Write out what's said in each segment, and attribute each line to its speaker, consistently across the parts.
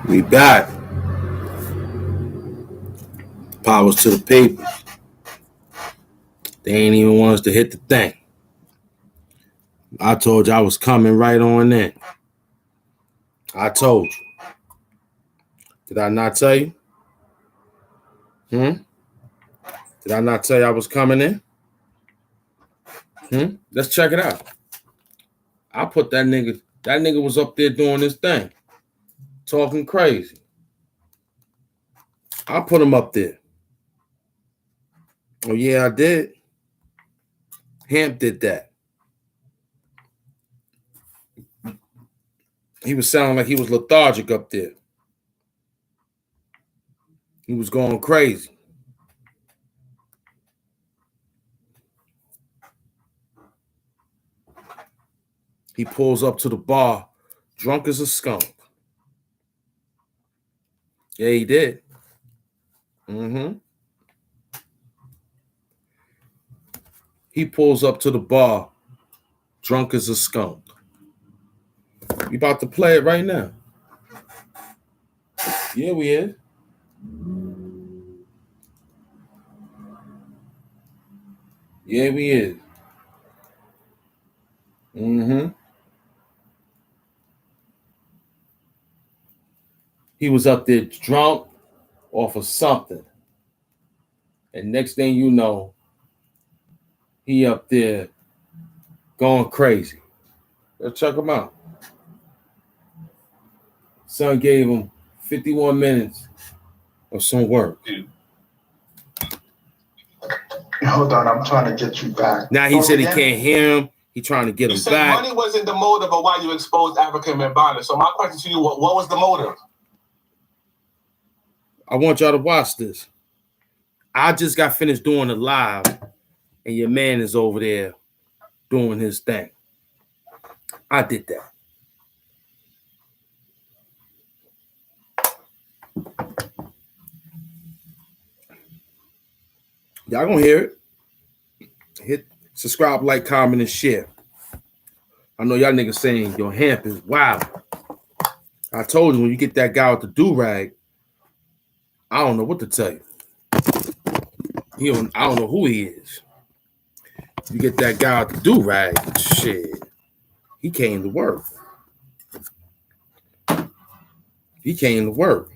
Speaker 1: We back. Powers to the people. They ain't even want us to hit the thing. I told you I was coming right on in. I told you. Did I not tell you? Did I not tell you I was coming in? Let's check it out. I put that nigga. That nigga was up there doing this thing, talking crazy. I put him up there. Oh yeah, I did. Hamp did that. He was sounding like he was lethargic up there. He was going crazy. He pulls up to the bar, drunk as a skunk. Yeah, he did. He pulls up to the bar, drunk as a skunk. We about to play it right now. Yeah, we is. Yeah, we is. He was up there drunk off of something. And next thing you know, he up there going crazy. Let's check him out. Son gave him 51 minutes of some work.
Speaker 2: Hold on, I'm trying to get you back.
Speaker 1: Now he said he can't hear him. He trying to get him back.
Speaker 3: Money wasn't the motive of why you exposed African men bondage. So my question to you, what was the motive?
Speaker 1: I want y'all to watch this. I just got finished doing a live, and your man is over there doing his thing. I did that. Y'all gonna hear it. Hit subscribe, like, comment, and share. I know y'all niggas saying your Hamp is wild. I told you when you get that guy with the do-rag, I don't know what to tell you. I don't know who he is. You get that guy with the do-rag, shit. He came to work. He came to work.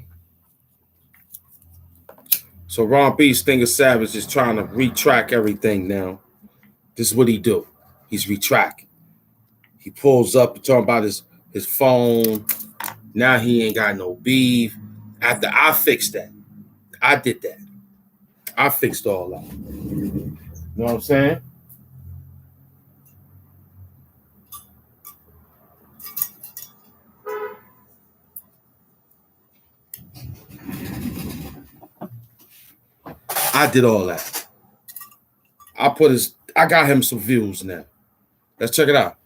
Speaker 1: So Ron B. Stinger Savage is trying to retrack everything now. This is what he do. He's retracting. He pulls up, talking about his phone. Now he ain't got no beef. After I fixed that. I did that. I fixed all that. You know what I'm saying? I did all that. I got him some views now. Let's check it out.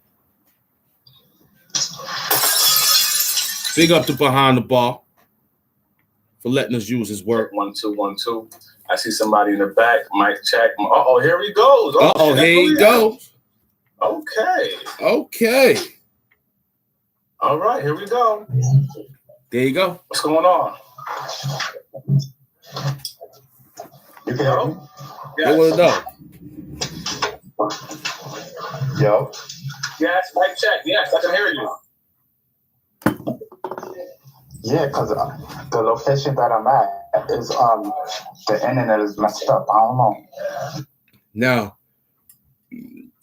Speaker 1: Big up to Behind the Bar for letting us use his work.
Speaker 3: 1 2 1 2. I see somebody in the back. Mic check. Uh-oh, here he goes.
Speaker 1: Oh, here he goes.
Speaker 3: Okay. All right, here we go.
Speaker 1: There you go.
Speaker 3: What's going on?
Speaker 2: You can help me?
Speaker 3: Yes.
Speaker 1: They want to know.
Speaker 2: Yo.
Speaker 3: Yes, mic check. Yes, I can hear you.
Speaker 2: Yeah, because the location that I'm at is the internet is messed up. I don't know.
Speaker 1: Now,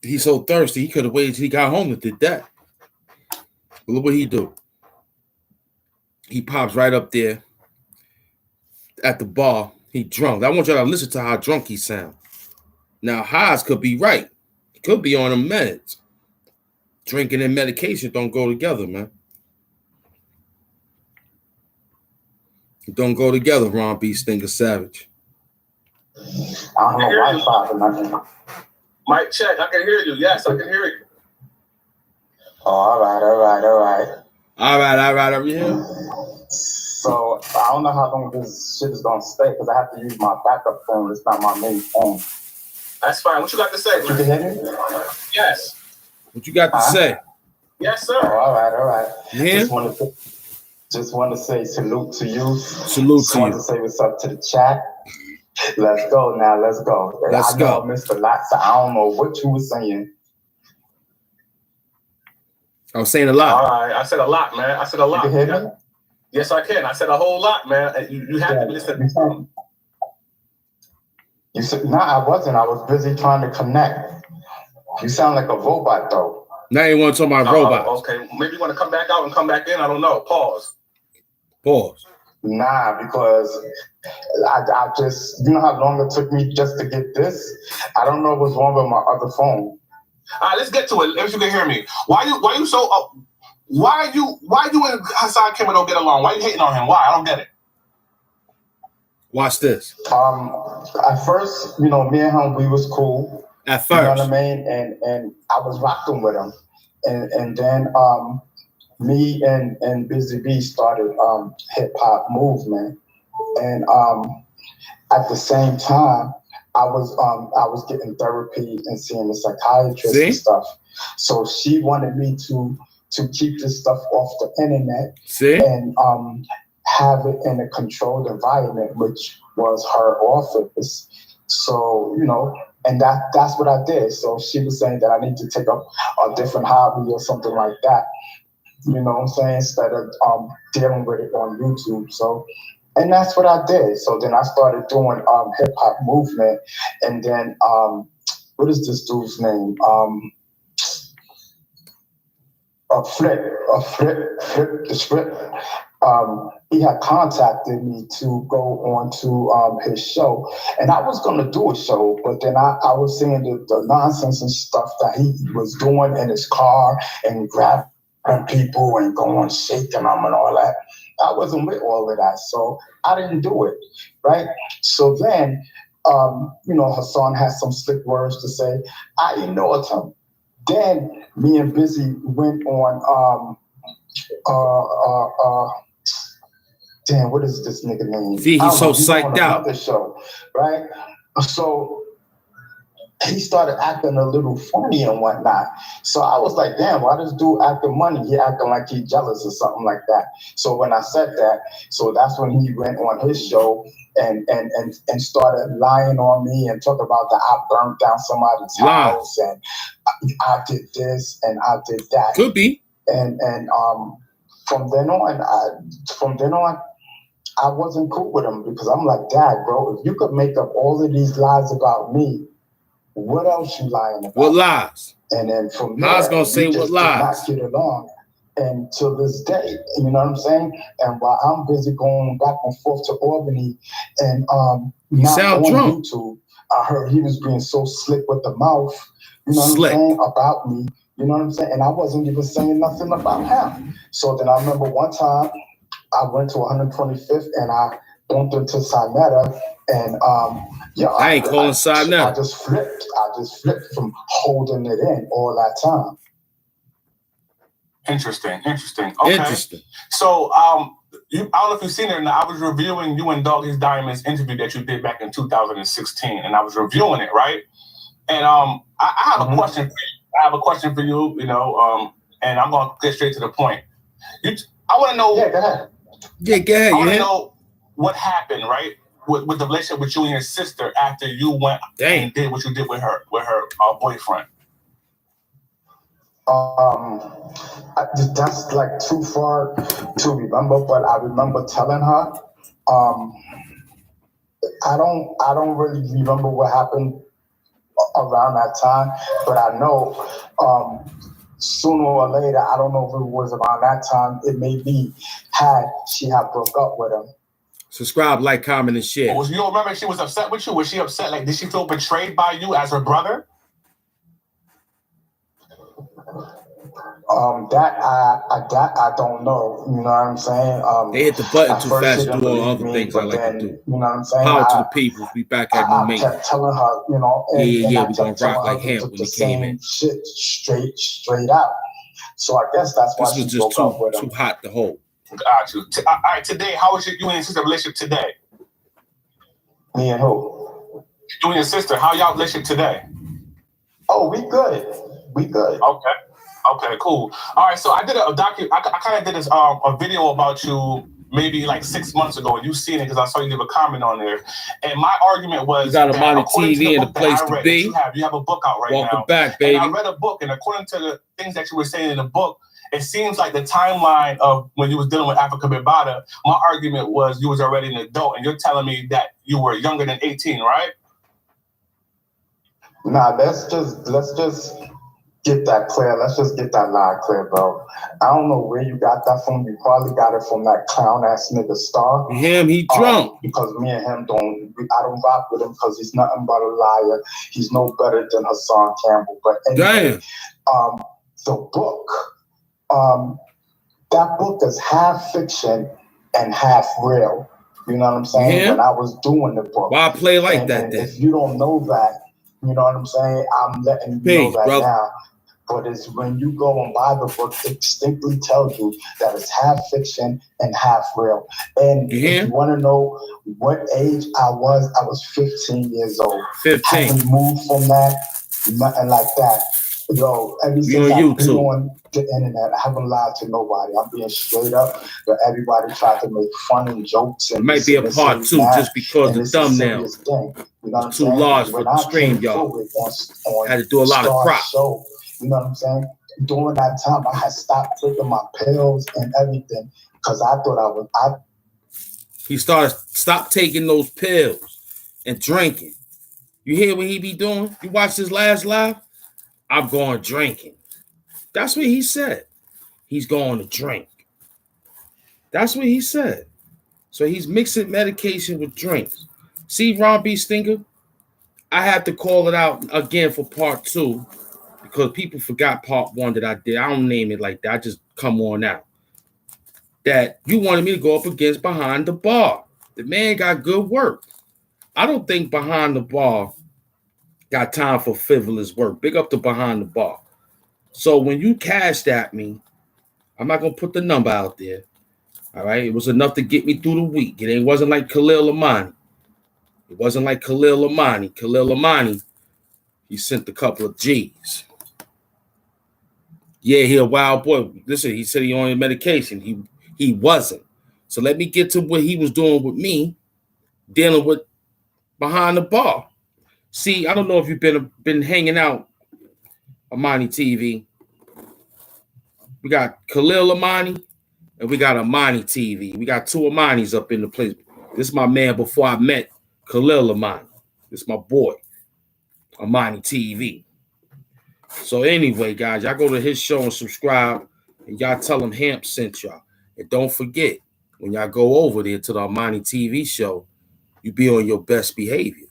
Speaker 1: he's so thirsty, he could have waited till he got home and did that. But look what he do. He pops right up there at the bar. He drunk. I want y'all to listen to how drunk he sound. Now, highs could be right. He could be on the meds. Drinking and medication don't go together, man. It don't go together, Ron B. Stinger Savage.
Speaker 2: I don't know Wi-Fi or nothing.
Speaker 3: Mic check. I can hear you. Yes, I can hear you.
Speaker 2: Oh, all right.
Speaker 1: All right, over here.
Speaker 2: So I don't know how long this shit is gonna stay because I have to use my backup phone. It's not my main phone.
Speaker 3: That's fine. What you got to say?
Speaker 2: You can hear me?
Speaker 3: Yes.
Speaker 1: What you got to say?
Speaker 3: Yes, sir.
Speaker 2: Oh, all right.
Speaker 1: Yeah.
Speaker 2: Just wanted Just want to say salute to you.
Speaker 1: Salute
Speaker 2: Just
Speaker 1: to
Speaker 2: want
Speaker 1: you.
Speaker 2: to say what's up to the chat. Let's go now. Let's go.
Speaker 1: Let's
Speaker 2: I know
Speaker 1: go.
Speaker 2: I missed a lot, so I don't know what you were saying.
Speaker 1: I was saying a
Speaker 3: All
Speaker 1: lot.
Speaker 3: right, I said a lot, man. I said a lot.
Speaker 2: You can hear me?
Speaker 3: Yes, I can. I said a whole lot, man. You have to listen.
Speaker 2: You said, no, I wasn't. I was busy trying to connect. You sound like a robot, though.
Speaker 1: Now you want to talk about robots.
Speaker 3: Okay, maybe you want to come back out and come back in. I don't know. Pause.
Speaker 2: Nah, because I just, you know how long it took me just to get this? I don't know what's wrong with my other phone.
Speaker 3: All right, let's get to it. Let me see if you can hear me. Why you so why you and Hassan Kimmer don't get along? Why you hating on him? Why? I don't get it.
Speaker 1: Watch this.
Speaker 2: At first, you know, me and him, we was cool.
Speaker 1: At
Speaker 2: You know what
Speaker 1: first.
Speaker 2: I mean? And I was rocking with him. And then me and Busy B started hip hop movement. And at the same time, I was getting therapy and seeing a psychiatrist and stuff. So she wanted me to keep this stuff off the internet and have it in a controlled environment, which was her office. So, you know, and that's what I did. So she was saying that I need to take up a different hobby or something like that. You know what I'm saying? Instead of dealing with it on YouTube. So, and that's what I did. So then I started doing hip hop movement, and then what is this dude's name? Flip the script. He had contacted me to go on to his show, and I was going to do a show, but then I was seeing the nonsense and stuff that he was doing in his car and grabbing people and going shaking them and all that. I wasn't with all of that, so I didn't do it, right? So then, you know, Hassan had some slick words to say. I ignored him. Then me and Busy went on damn, what is this nigga name?
Speaker 1: See, he's so psyched out.
Speaker 2: The show, right? So he started acting a little funny and whatnot. So I was like, damn, why this dude acting money? He acting like he jealous or something like that. So when I said that, so that's when he went on his show and started lying on me and talk about that I burned down somebody's house and I did this and I did that.
Speaker 1: Could be.
Speaker 2: And from then on, I wasn't cool with him because I'm like, Dad, bro, if you could make up all of these lies about me, what else you lying about?
Speaker 1: What lies?
Speaker 2: And then from there,
Speaker 1: I was gonna say
Speaker 2: we
Speaker 1: what
Speaker 2: just
Speaker 1: lies.
Speaker 2: did not get along. And to this day, you know what I'm saying? And while I'm busy going back and forth to Albany and not on
Speaker 1: drunk.
Speaker 2: YouTube, I heard he was being so slick with the mouth, you know what I'm saying, about me. You know what I'm saying? And I wasn't even saying nothing about him. So then I remember one time I went to 125th and I bumped into Sinetta and
Speaker 1: I ain't calling Sinetta.
Speaker 2: I just flipped from holding it in all that time.
Speaker 3: Interesting. Okay.
Speaker 1: Interesting.
Speaker 3: So I don't know if you've seen it or not. I was reviewing you and Doggy's Diamonds interview that you did back in 2016, and I was reviewing it, right? And I have a question for you. I have a question for you, you know, and I'm gonna get straight to the point. I want to know.
Speaker 2: Yeah, go ahead.
Speaker 1: Yeah, go ahead.
Speaker 3: I want to know what happened, right, with the relationship with you and your sister after you went and did what you did with her boyfriend.
Speaker 2: That's like too far to remember, but I remember telling her. I don't really remember what happened around that time, but I know sooner or later, I don't know if it was around that time, it may be she had broke up with him.
Speaker 1: Subscribe, like, comment, and share.
Speaker 3: You don't remember she was upset with you? Was she upset? Like, did she feel betrayed by you as her brother?
Speaker 2: That I don't know. You know what I'm saying?
Speaker 1: They hit the button too fast to do all other things I like to do.
Speaker 2: You know what I'm saying?
Speaker 1: Power to the people. We back at New Maintenance.
Speaker 2: I kept telling her, you know,
Speaker 1: yeah, we gonna rock like him when he came in.
Speaker 2: Shit straight out. So I guess that's why
Speaker 1: this was
Speaker 2: she
Speaker 1: just
Speaker 2: broke up with him.
Speaker 1: too hot to hold.
Speaker 3: Got you. All right, today, how is you and your sister relationship today?
Speaker 2: Me and who?
Speaker 3: You and your sister. How y'all relationship today?
Speaker 2: Oh, we good. We good.
Speaker 3: Okay. Okay, cool. All right, so I did I kind of did this a video about you maybe like 6 months ago, and you seen it because I saw you leave a comment on there. And my argument was
Speaker 1: you got a
Speaker 3: that
Speaker 1: Monty
Speaker 3: according to
Speaker 1: TV
Speaker 3: the
Speaker 1: and a
Speaker 3: book that
Speaker 1: place
Speaker 3: I
Speaker 1: to
Speaker 3: read,
Speaker 1: be.
Speaker 3: that you have a book out right
Speaker 1: Welcome
Speaker 3: now.
Speaker 1: back, baby.
Speaker 3: And I read a book, and according to the things that you were saying in the book, it seems like the timeline of when you was dealing with Africa Bambaataa, my argument was you was already an adult, and you're telling me that you were younger than 18, right?
Speaker 2: Nah, let's just get that clear. Let's just get that lie clear, bro. I don't know where you got that from. You probably got it from that clown ass nigga Star.
Speaker 1: Him, he drunk.
Speaker 2: Because me and him I don't rock with him because he's nothing but a liar. He's no better than Hassan Campbell. But anyway, the book, that book is half fiction and half real. You know what I'm saying?
Speaker 1: Yeah.
Speaker 2: When I was doing the book.
Speaker 1: Why play like that then?
Speaker 2: If you don't know that, you know what I'm saying? I'm letting you know that now. But it's when you go and buy the book, it distinctly tells you that it's half fiction and half real. And if you want to know what age I was 15 years old.
Speaker 1: 15.
Speaker 2: Haven't moved from that, nothing like that. Yo, ever since I've been on the internet, I haven't lied to nobody. I'm being straight up, but everybody tried to make fun and jokes. And
Speaker 1: it might be a part 2 just because the thumbnail
Speaker 2: you know
Speaker 1: was too large for the stream, y'all. Had to do a lot of crop.
Speaker 2: You know what I'm saying? During that time, I had stopped taking my pills and everything because I thought
Speaker 1: He stopped taking those pills and drinking. You hear what he be doing? You watch his last live? I'm going drinking. That's what he said. He's going to drink. That's what he said. So he's mixing medication with drinks. See, Ron B. Stinger? I had to call it out again for part 2 because people forgot part 1 that I did. I don't name it like that. I just come on out. That you wanted me to go up against Behind the Bar. The man got good work. I don't think Behind the Bar got time for frivolous work. Big up to Behind the Bar. So when you cashed at me, I'm not going to put the number out there. All right? It was enough to get me through the week. It wasn't like Khalil Amani. It wasn't like Khalil Amani. Khalil Amani, he sent a couple of G's. Yeah, he a wild boy. Listen, he said he on medication. He wasn't. So let me get to what he was doing with me, dealing with Behind the Bar. See, I don't know if you've been hanging out Amani TV. We got Khalil Amani and we got Amani TV. We got 2 Amanis up in the place. This is my man before I met Khalil Amani. This is my boy, Amani TV. So anyway, guys, y'all go to his show and subscribe, and y'all tell him Hamp sent y'all. And don't forget, when y'all go over there to the Amani TV show, you be on your best behavior.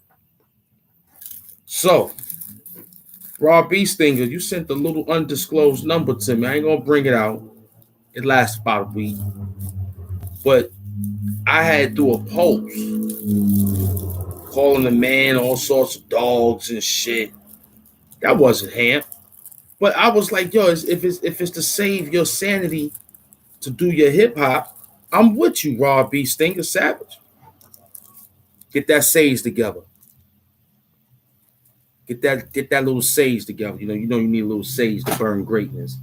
Speaker 1: So, Rob B. Stinger, you sent the little undisclosed number to me. I ain't gonna bring it out. It lasts about a week. But I had to do a post calling the man all sorts of dogs and shit. That wasn't Hamp. But I was like, yo, if it's to save your sanity to do your hip hop, I'm with you, Rob B. Stinger Savage. Get that sage together. Get that little sage together. You need a little sage to burn greatness.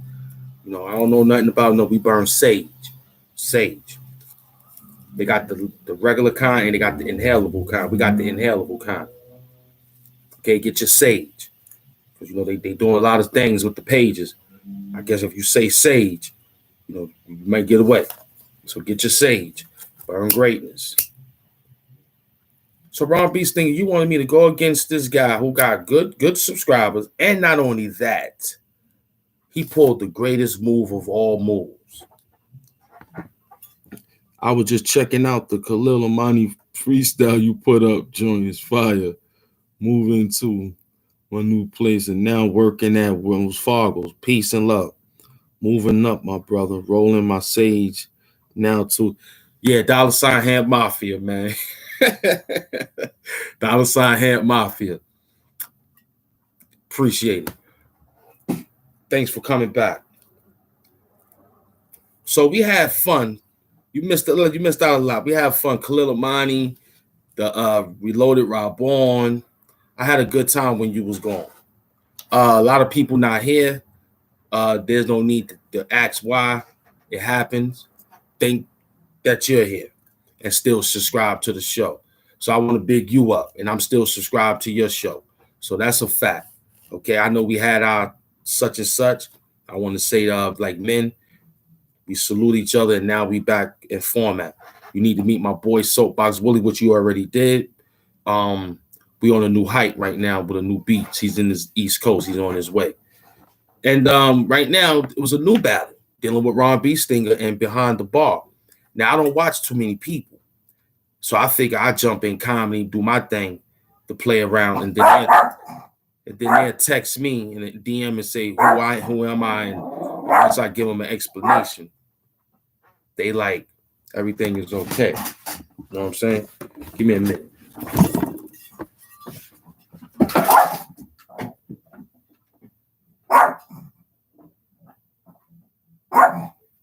Speaker 1: I don't know nothing about we burn sage. Sage. They got the regular kind and they got the inhalable kind. We got the inhalable kind. Okay, get your sage. Because they doing a lot of things with the pages. I guess if you say sage, you might get away. So get your sage. Burn greatness. So Ron B. Stinger, you wanted me to go against this guy who got good subscribers, and not only that, he pulled the greatest move of all moves. I was just checking out the Khalil Amani freestyle you put up, joint is fire. Moving to my new place and now working at Wells Fargo's. Peace and love. Moving up, my brother. Rolling my sage now to, $ Hamp Mafia, man. $ Hamp Mafia. Appreciate it. Thanks for coming back. So we had fun. You missed out a lot. We had fun. Khalil Amani, the Reloaded Rabon. I had a good time when you was gone. A lot of people not here. There's no need to ask why it happens. Think that you're here and still subscribe to the show. So I want to big you up, and I'm still subscribed to your show. So that's a fact. Okay, I know we had our such and such. I want to say, like men, we salute each other, and now we back in format. You need to meet my boy Soapbox Willie, which you already did. We on a new height right now with a new beats. He's in the East Coast. He's on his way. And right now, it was a new battle dealing with Ron B. Stinger and Behind the Bar. Now, I don't watch too many people. So I figure I jump in comedy, do my thing to play around, and then they'll text me and DM and say, who am I? And once I give them an explanation, they like, everything is okay. You know what I'm saying? Give me a minute.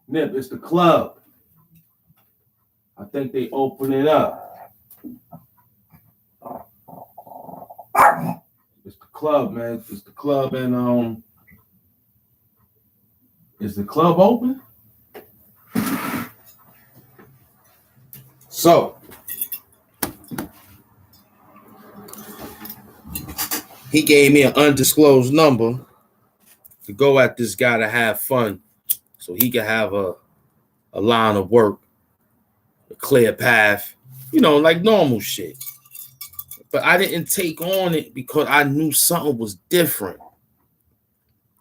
Speaker 1: Nip, it's the club. I think they open it up. It's the club, man. It's the club, and is the club open? So he gave me an undisclosed number to go at this guy to have fun, so he could have a line of work, a clear path, like normal shit. But I didn't take on it because I knew something was different.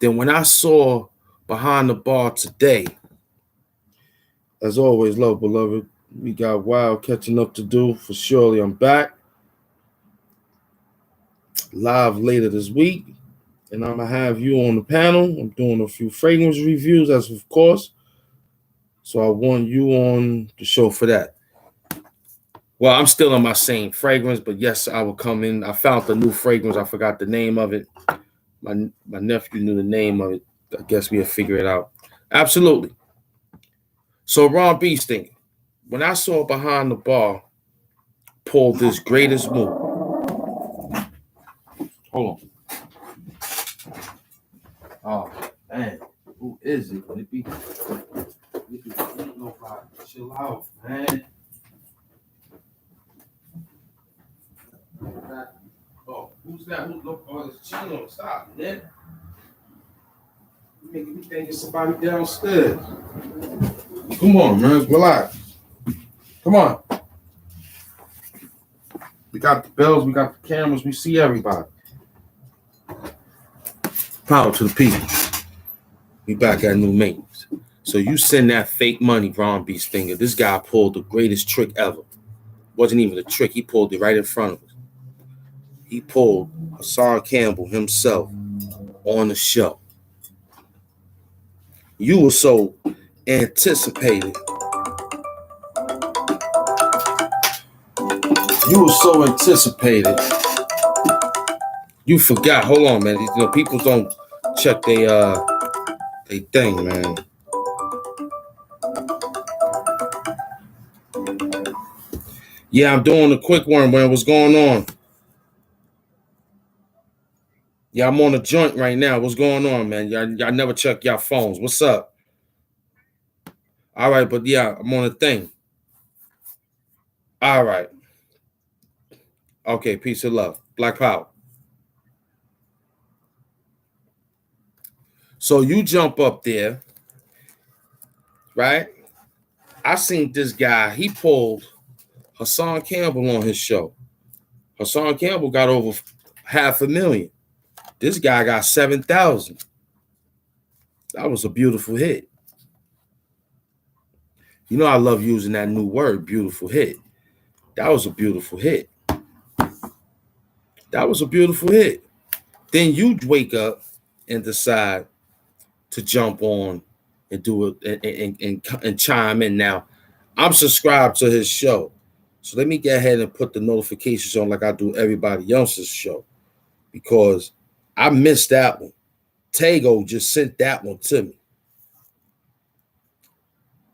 Speaker 1: Then when I saw Behind the Bar today, as always, love, beloved, we got wild catching up to do for surely. I'm back live later this week, and I'm going to have you on the panel. I'm doing a few fragrance reviews, as of course. So I want you on the show for that. Well, I'm still in my same fragrance, but yes, I will come in. I found the new fragrance. I forgot the name of it. My nephew knew the name of it. I guess we'll figure it out. Absolutely. So Ron B. Stinger, when I saw Behind the Bar pull this greatest move. Hold on. Oh, man. Who is it? Would it be? Nobody. Chill out, man. Oh, who's that? Oh, it's Chino. Stop, man. You making me think it's somebody downstairs. Come on, man. Relax. Come on. We got the bells. We got the cameras. We see everybody. Power to the people. We back at new maintenance. So you send that fake money, Ron B. Stinger. This guy pulled the greatest trick ever. Wasn't even a trick. He pulled it right in front of us. He pulled Hassan Campbell himself on the show. You were so anticipated. You forgot. Hold on, man. People don't check they thing, man. Yeah, I'm doing a quick one, man. What's going on? Yeah, I'm on a joint right now. What's going on, man? Y'all never check y'all phones. What's up? All right, but yeah, I'm on a thing. All right. Okay, peace and love. Black power. So you jump up there, right? I seen this guy. He pulled Hassan Campbell on his show. Hassan Campbell got over 500,000. This guy got 7,000. That was a beautiful hit. I love using that new word, beautiful hit. That was a beautiful hit. Then you wake up and decide to jump on and do it and chime in. Now, I'm subscribed to his show. So let me get ahead and put the notifications on like I do everybody else's show, because I missed that one. Tango just sent that one to me.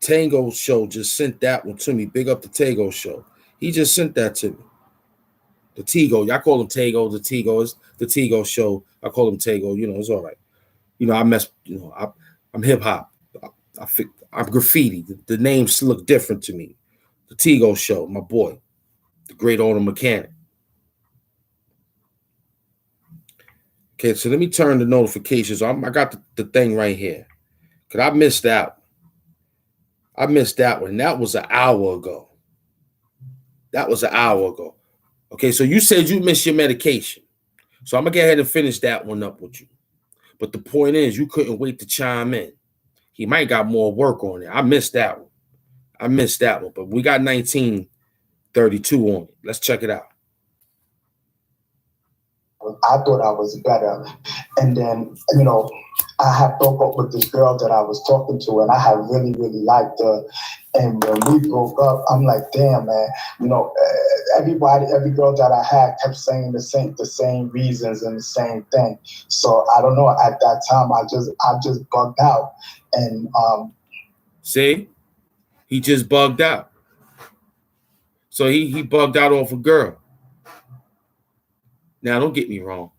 Speaker 1: Tango show just sent that one to me. Big up the Tango show. He just sent that to me. The Tego. Y'all call him Tango. The Tego is the Tego show. I call him Tango. It's all right. You know, I mess. You know, I'm hip hop. I'm graffiti. The names look different to me. The Tigo Show, my boy, the great auto mechanic. Okay, so let me turn the notifications. I got the thing right here. Cause I missed out. I missed that one. That was an hour ago. That was an hour ago. Okay, so you said you missed your medication. So I'm gonna go ahead and finish that one up with you. But the point is, you couldn't wait to chime in. He might got more work on it. I missed that one. But we got 1932 on it. Let's check it out.
Speaker 2: I thought I was better. And then, you know, I had broke up with this girl that I was talking to, and I had really, really liked her. And when we broke up, I'm like, damn, man, you know, every girl that I had kept saying the same reasons and the same thing. So I don't know. At that time, I just bugged out. And
Speaker 1: see, he just bugged out. So he bugged out off a girl. Now, don't get me wrong.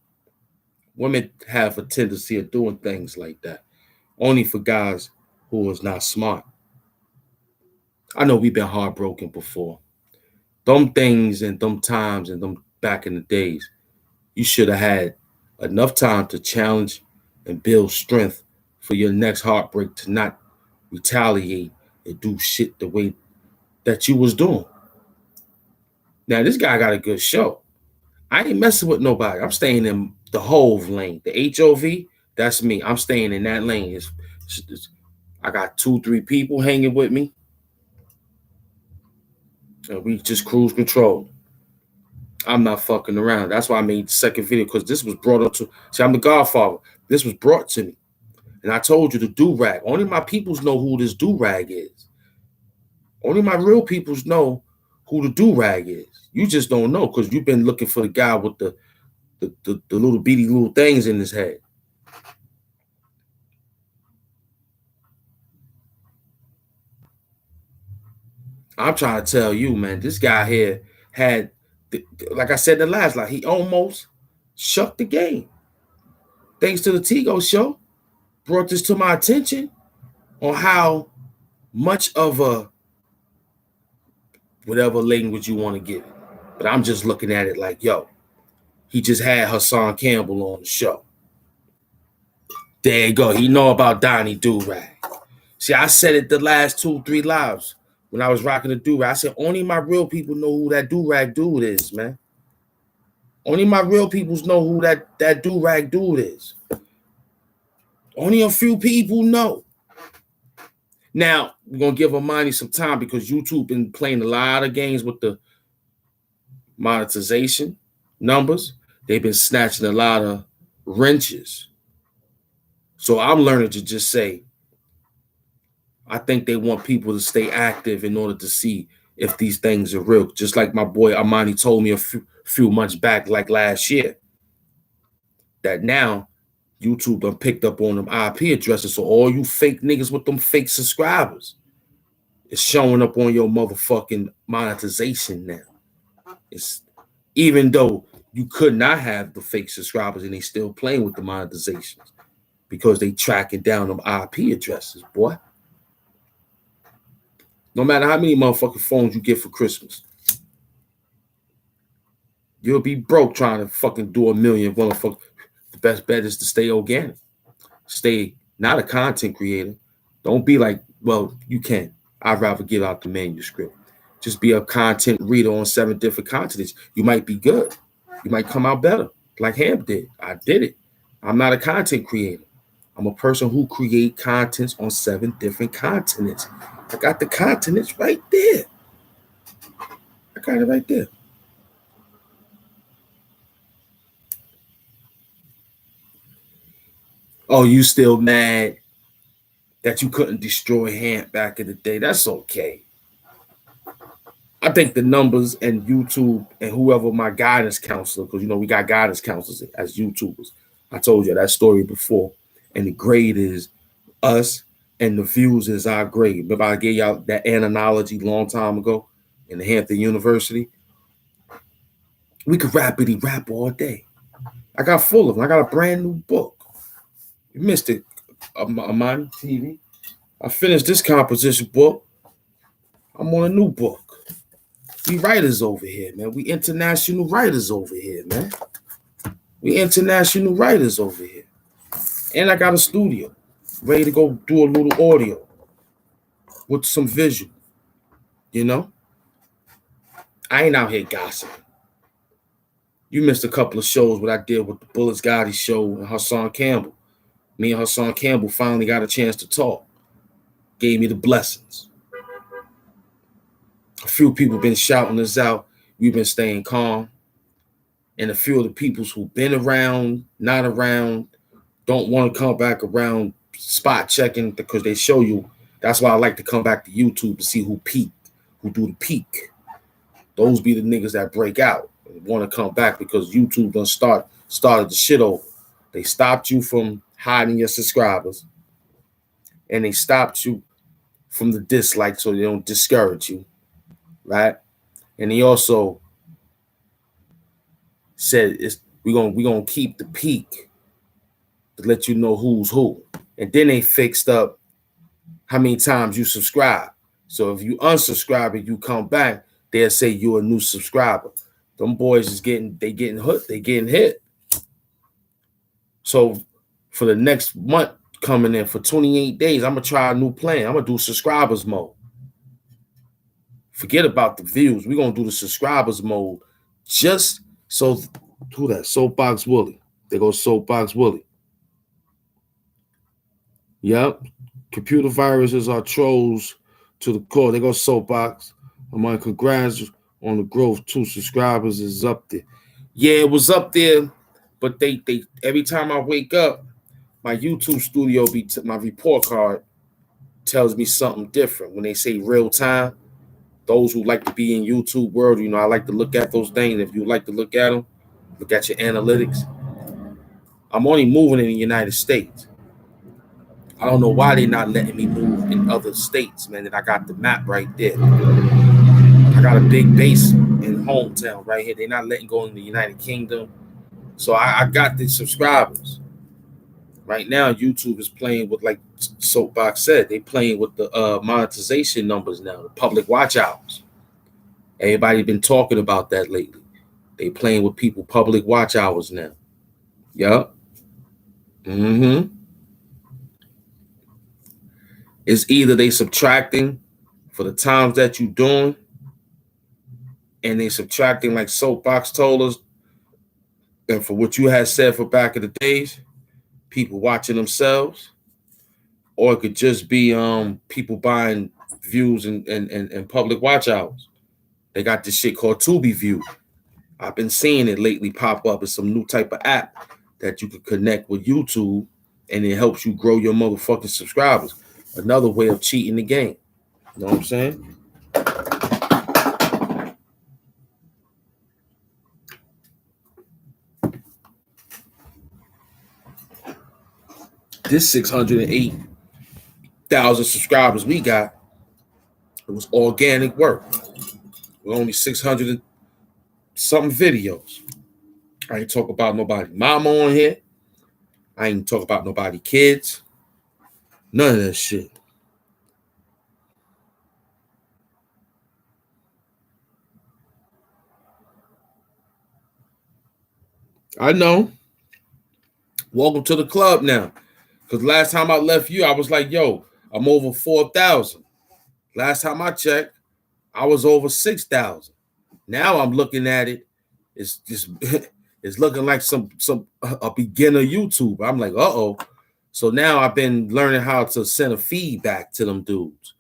Speaker 1: Women have a tendency of doing things like that, only for guys who is not smart. I know we've been heartbroken before. Them things and them times and them back in the days, you should have had enough time to challenge and build strength for your next heartbreak to not retaliate and do shit the way that you was doing. Now, this guy got a good show. I ain't messing with nobody. I'm staying in the Hove lane. The HOV, that's me. I'm staying in that lane. I got 2-3 people hanging with me. So we just cruise control. I'm not fucking around. That's why I made the second video, because this was brought up to. See, I'm the Godfather. This was brought to me. And I told you the do-rag. Only my peoples know who this do-rag is. Only my real peoples know who the do-rag is. You just don't know because you've been looking for the guy with the little beady little things in his head. I'm trying to tell you, man, this guy here had, like I said in the last line, he almost shucked the game. Thanks to the Tigo Show, brought this to my attention on how much of a, whatever language you want to give it. But I'm just looking at it like, yo, he just had Hassan Campbell on the show. There you go. He know about Donnie Do-Rag. See, I said it the last 2-3 lives when I was rocking the do-rag. I said, only my real people know who that do-rag dude is, man. Only my real peoples know who that do-rag dude is. Only a few people know. Now, we're going to give Amani some time because YouTube been playing a lot of games with the monetization numbers. They've been snatching a lot of wrenches. So I'm learning to just say, I think they want people to stay active in order to see if these things are real. Just like my boy Amani told me a few months back, like last year, that now YouTube done picked up on them IP addresses. So all you fake niggas with them fake subscribers, it's showing up on your motherfucking monetization now. It's even though you could not have the fake subscribers and they still playing with the monetizations because they tracking down them IP addresses, boy. No matter how many motherfucking phones you get for Christmas, you'll be broke trying to fucking do $1 million. Motherfucker, the best bet is to stay organic. Stay not a content creator. Don't be like, well, you can. I'd rather give out the manuscript. Just be a content reader on 7 different continents. You might be good. You might come out better, like Ham did. I did it. I'm not a content creator. I'm a person who create contents on 7 different continents. I got the continents right there. I got it right there. Oh, you still mad that you couldn't destroy Hamp back in the day? That's okay. I think the numbers and YouTube and whoever my guidance counselor, because you know we got guidance counselors as YouTubers. I told you that story before. And the grade is us and the views is our grade. Remember I gave y'all that analogy long time ago in the Hampton University? We could rapidly rap all day. I got full of them. I got a brand new book. You missed it, Amani TV. I finished this composition book. I'm on a new book. We writers over here, man. We international writers over here, man. We international writers over here. And I got a studio ready to go do a little audio with some visual. You know? I ain't out here gossiping. You missed a couple of shows what I did with the Bullets Gotti show and Hassan Campbell. Me and Hassan Campbell finally got a chance to talk. Gave me the blessings. A few people been shouting us out. We've been staying calm. And a few of the peoples who've been around, not around, don't want to come back around spot checking because they show you. That's why I like to come back to YouTube to see who peaked, who do the peak. Those be the niggas that break out and want to come back because YouTube done started the shit over. They stopped you from hiding your subscribers. And they stopped you from the dislike so they don't discourage you. Right? And he also said we're gonna keep the peak to let you know who's who. And then they fixed up how many times you subscribe. So if you unsubscribe and you come back, they'll say you're a new subscriber. Them boys is getting hooked, they getting hit. So for the next month coming in for 28 days, I'm gonna try a new plan. I'm gonna do subscribers mode. Forget about the views. We're gonna do the subscribers mode just so who that? Soapbox Willie. There goes Soapbox Willie. Yep. Computer viruses are trolls to the core. There goes Soapbox. I'm on congrats on the growth. 2 subscribers is up there. Yeah, it was up there, but they every time I wake up, my YouTube studio my report card tells me something different. When they say real time, those who like to be in YouTube world, you know, I like to look at those things. If you like to look at them, look at your analytics. I'm only moving in the United States. I don't know why they're not letting me move in other states, man. And I got the map right there. I got a big base in hometown right here. They're not letting go in the United Kingdom. So I got the subscribers. Right now, YouTube is playing with, like Soapbox said, they playing with the monetization numbers now, the public watch hours. Everybody been talking about that lately. They playing with people public watch hours now. Yup. It's either they subtracting for the times that you doing, and they subtracting like Soapbox told us, and for what you had said for back in the days, people watching themselves, or it could just be people buying views and public watch hours. They got this shit called Tubi View. I've been seeing it lately pop up. It's some new type of app that you can connect with YouTube, and it helps you grow your motherfucking subscribers. Another way of cheating the game. You know what I'm saying? This 608,000 subscribers we got, it was organic work. With only 600 and something videos. I ain't talk about nobody mama on here. I ain't talk about nobody kids. None of that shit. I know. Welcome to the club now. Because last time I left you, I was like, yo, I'm over 4,000. Last time I checked, I was over 6,000. Now I'm looking at it. It's just it's looking like a beginner YouTube. I'm like, uh-oh. So now I've been learning how to send a feedback to them dudes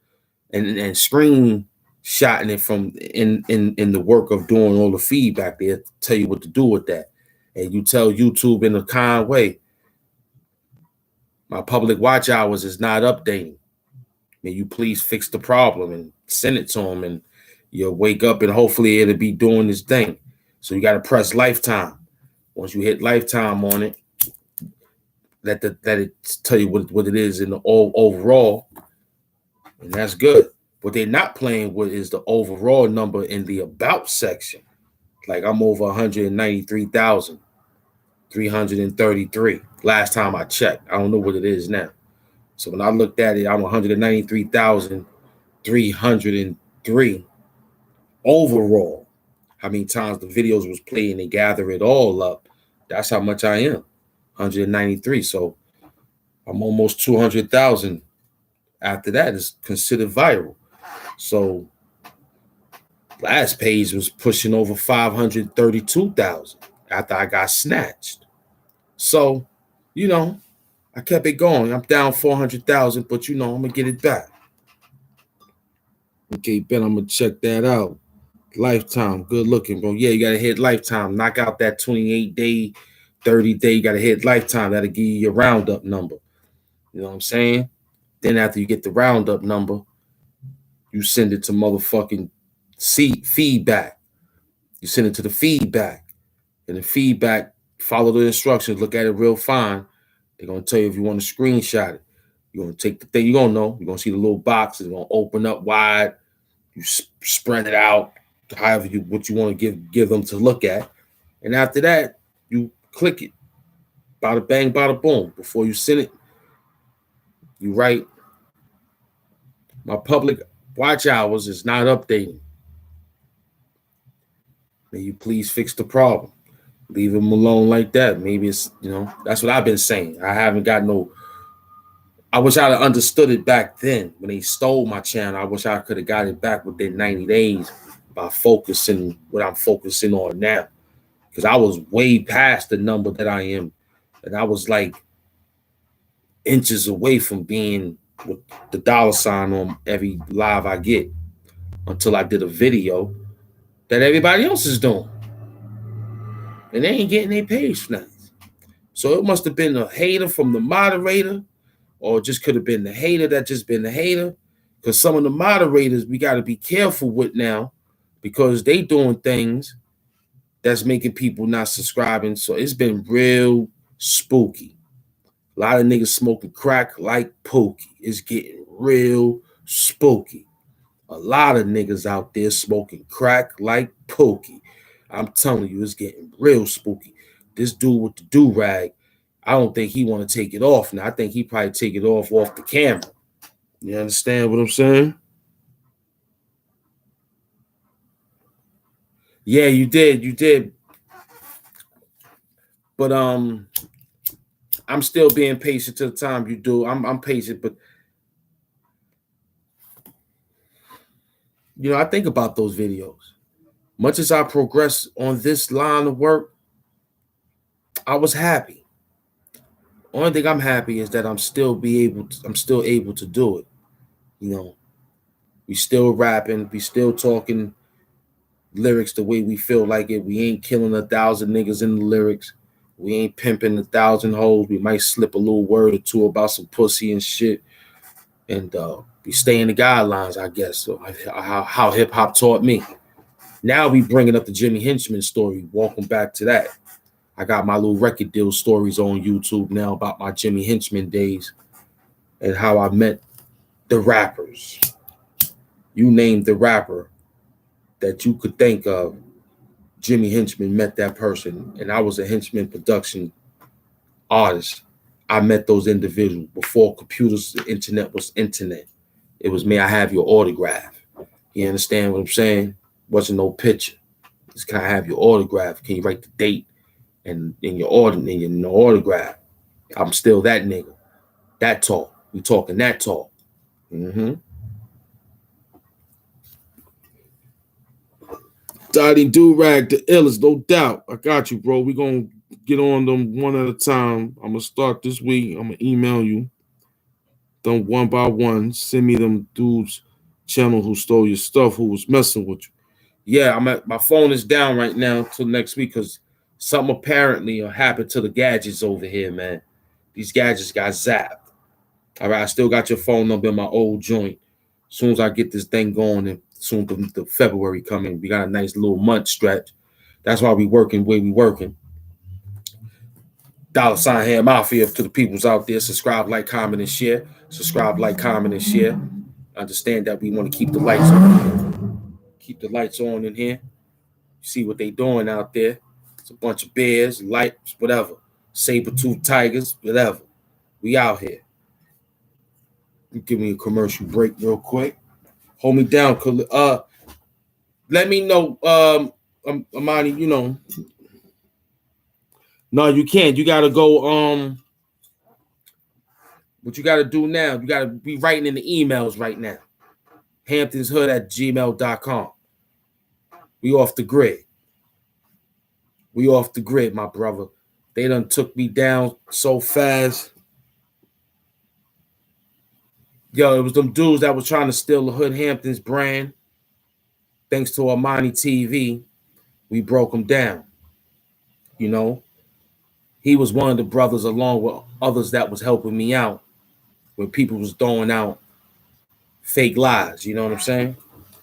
Speaker 1: and screenshotting it from in the work of doing all the feedback. They tell you what to do with that. And you tell YouTube in a kind way, my public watch hours is not updating. May you please fix the problem and send it to them, and you'll wake up and hopefully it'll be doing this thing. So you got to press lifetime. Once you hit lifetime on it, let it tell you what it is in the overall, and that's good. What they're not playing with is the overall number in the about section. Like I'm over 193,000. 333. Last time I checked. I don't know what it is now. So when I looked at it, I'm 193,303 overall. How many times the videos was played and they gather it all up. That's how much I am. 193. So I'm almost 200,000. After that is considered viral. So last page was pushing over 532,000 after I got snatched. So, I kept it going. I'm down 400,000, but I'm gonna get it back. Okay, Ben, I'm gonna check that out. Lifetime, good looking, bro. Yeah, you gotta hit lifetime. Knock out that 28-day, 30-day. You gotta hit lifetime. That'll give you your roundup number. You know what I'm saying? Then after you get the roundup number, you send it to motherfucking feedback. You send it to the feedback. And the feedback, follow the instructions, look at it real fine. They're going to tell you if you want to screenshot it. You're going to take the thing, you're going to know. You're going to see the little box. It's going to open up wide. You spread it out, however what you want to give them to look at. And after that, you click it. Bada bang, bada boom. Before you send it, you write, my public watch hours is not updating. May you please fix the problem. Leave them alone like that. Maybe it's, that's what I've been saying. I haven't got I wish I'd have understood it back then when they stole my channel. I wish I could have got it back within 90 days by focusing what I'm focusing on now. Because I was way past the number that I am. And I was like inches away from being with the dollar sign on every live I get until I did a video that everybody else is doing. And they ain't getting their page for nothing. So it must have been a hater from the moderator, or it just could have been the hater that just been the hater. Because some of the moderators we got to be careful with now because they doing things that's making people not subscribing. So it's been real spooky. A lot of niggas smoking crack like Pookie. It's getting real spooky. A lot of niggas out there smoking crack like Pookie. I'm telling you, it's getting real spooky. This dude with the do-rag, I don't think he want to take it off now. I think he probably take it off the camera. You understand what I'm saying? Yeah, you did. But I'm still being patient to the time you do. I'm patient, but I think about those videos. Much as I progress on this line of work, I was happy. Only thing I'm happy is that I'm still able to do it. We still rapping, we still talking lyrics the way we feel like it. We ain't killing 1,000 niggas in the lyrics. We ain't pimping 1,000 hoes. We might slip a little word or two about some pussy and shit. And we stay in the guidelines, I guess. So how hip hop taught me. Now we bringing up the Jimmy Henchman story. Welcome back to that. I got my little record deal stories on YouTube now about my Jimmy Henchman days and how I met the rappers. You name the rapper that you could think of, Jimmy Henchman met that person, and I was a Henchman production artist. I met those individuals before computers, the internet was internet. It was, may I have your autograph? You understand what I'm saying? Wasn't no picture. Just, can I have your autograph? Can you write the date and in your autograph? I'm still that nigga. That talk. We talking that talk. Dottie Do-Rag, the illest, no doubt. I got you, bro. We gonna get on them one at a time. I'm gonna start this week. I'm gonna email you them one by one. Send me them dudes channel who stole your stuff, who was messing with you. Yeah, my phone is down right now till next week because something apparently happened to the gadgets over here, man. These gadgets got zapped. All right, I still got your phone number in my old joint. As soon as I get this thing going, and soon the February coming, we got a nice little month stretch. That's why we working the way we working. $ Hand Mafia to the peoples out there. Subscribe, like, comment, and share. Subscribe, like, comment, and share. Understand that we want to keep the lights on. Keep the lights on in here. See what they doing out there. It's a bunch of bears, lights, whatever. saber-tooth tigers, whatever. We out here. Give me a commercial break real quick. Hold me down. Let me know, Amani, you know. No, you can't. You gotta go, what you gotta do now, you gotta be writing in the emails right now. hamptonshood@gmail.com. We off the grid. We off the grid, my brother. They done took me down so fast. Yo, it was them dudes that was trying to steal the Hood Hamptons brand. Thanks to Armani TV, we broke them down. You know, he was one of the brothers along with others that was helping me out when people was throwing out fake lies. You know what I'm saying?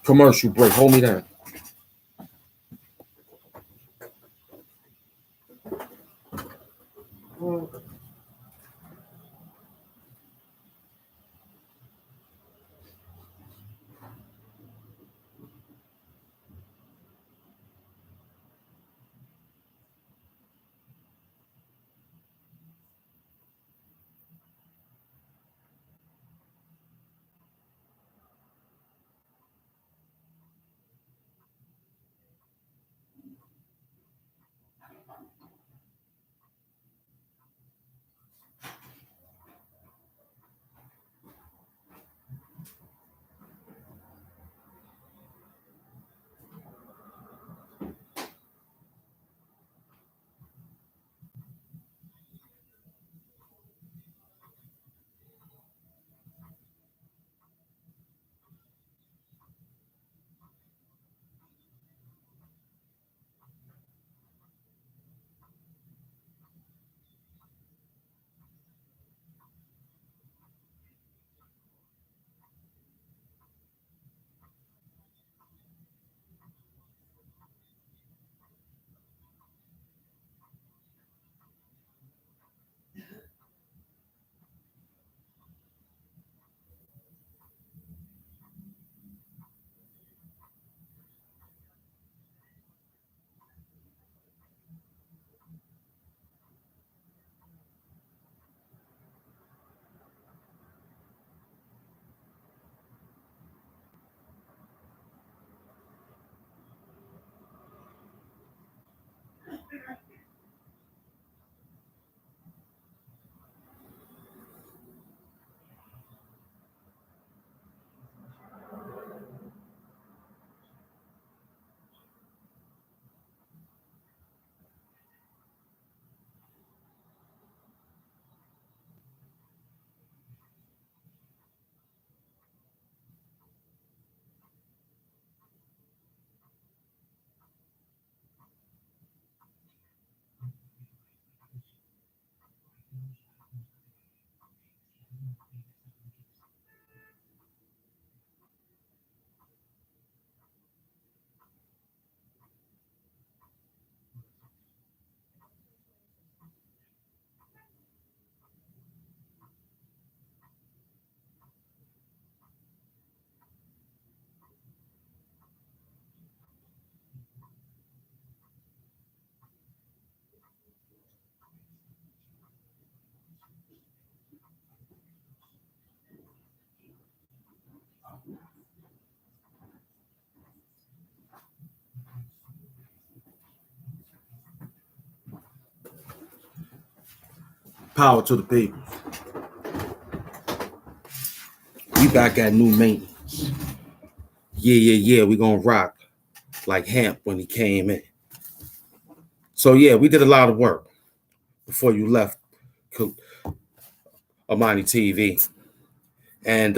Speaker 1: Commercial break. Hold me down. Power to the people. We back at new maintenance. Yeah. We gonna rock like Hamp when he came in. So yeah, we did a lot of work before you left Amani TV. And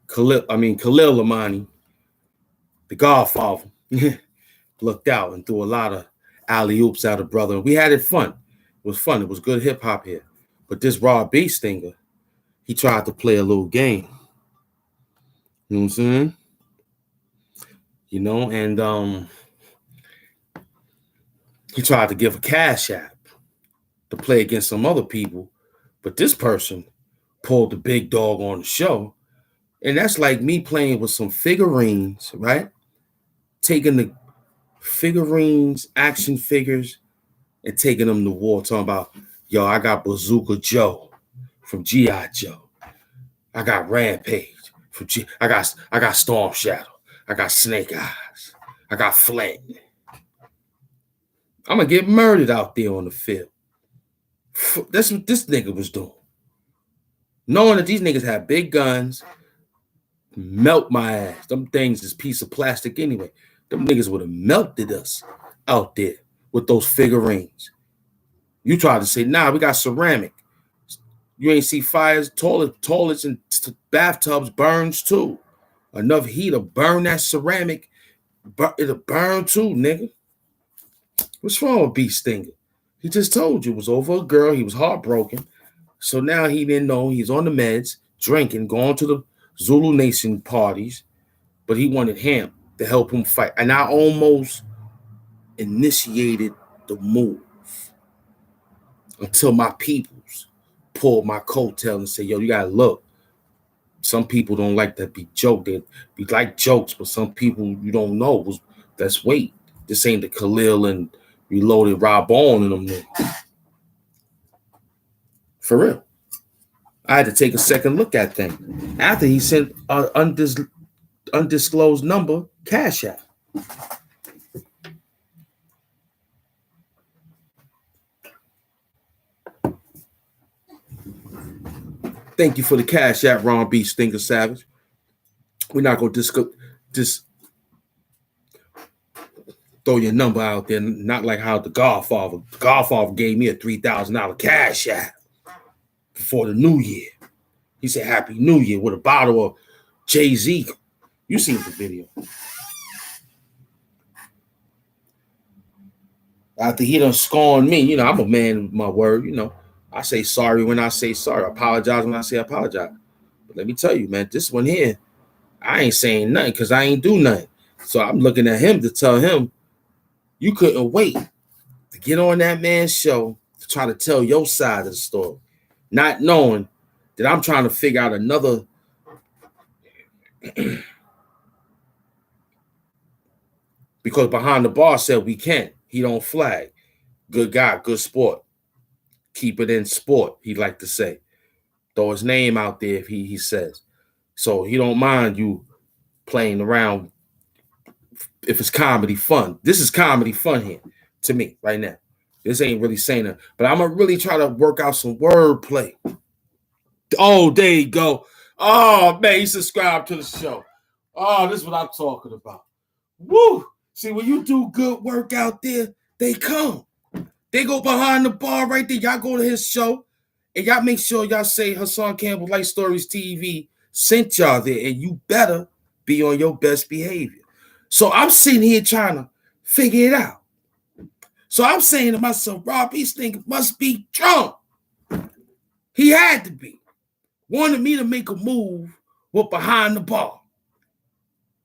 Speaker 1: Khalil Amani, the Godfather, looked out and threw a lot of alley-oops at a brother. We had it fun. It was fun. It was good hip-hop here. But this Raw Beat Stinger, he tried to play a little game. You know what I'm saying? You know, and he tried to give a cash app to play against some other people. But this person pulled the big dog on the show. And that's like me playing with some figurines, right? Taking the figurines, action figures, and taking them to war, talking about Yo, I got Bazooka Joe from G.I. Joe. I got Rampage from I got Storm Shadow. I got Snake Eyes. I got Flint. I'm gonna get murdered out there on the field. That's what this nigga was doing. Knowing that these niggas have big guns, melt my ass. Them things is piece of plastic anyway. Them niggas would have melted us out there with those figurines. You try to say, nah, we got ceramic. You ain't see fires, toilets and bathtubs burns too. Enough heat to burn that ceramic. It'll burn too, nigga. What's wrong with Beast Stinger? He just told you it was over a girl. He was heartbroken. So now he didn't know he's on the meds, drinking, going to the Zulu Nation parties, but he wanted him to help him fight. And I almost initiated the move until my peoples pulled my coattail and said, yo, you gotta look. Some people don't like that be joke. They be like jokes, but some people you don't know. That's weight. This ain't the Khalil and Reloaded Rob on in them there. For real. I had to take a second look at things. After he sent an undisclosed number, Cash App. Thank you for the Cash App, Ron B. Stinker Savage. We're not going to just throw your number out there, not like how the Godfather gave me a $3,000 Cash App before the New Year. He said, Happy New Year with a bottle of Jay-Z. You seen the video. After he done scorned me, you know, I'm a man with my word, you know. I say sorry when I say sorry. I apologize when I say apologize. But let me tell you, man, this one here, I ain't saying nothing because I ain't do nothing. So I'm looking at him to tell him, you couldn't wait to get on that man's show to try to tell your side of the story, not knowing that I'm trying to figure out another because behind the bar said we can't. He don't flag. Good guy, good sport. Keep it in sport, he like to say. Throw his name out there if he says. So he don't mind you playing around if it's comedy fun. This is comedy fun here to me right now. This ain't really saying it, but I'm gonna really try to work out some wordplay. Oh, there you go. Oh, man, he subscribed to the show. Oh, this is what I'm talking about. Woo! See, when you do good work out there, they come. They go behind the bar right there. Y'all go to his show, and y'all make sure y'all say Hassan Campbell Life Stories TV sent y'all there, and you better be on your best behavior. So I'm sitting here trying to figure it out. So I'm saying to myself, Rob, he's thinking must be drunk. He had to be. Wanted me to make a move with behind the bar.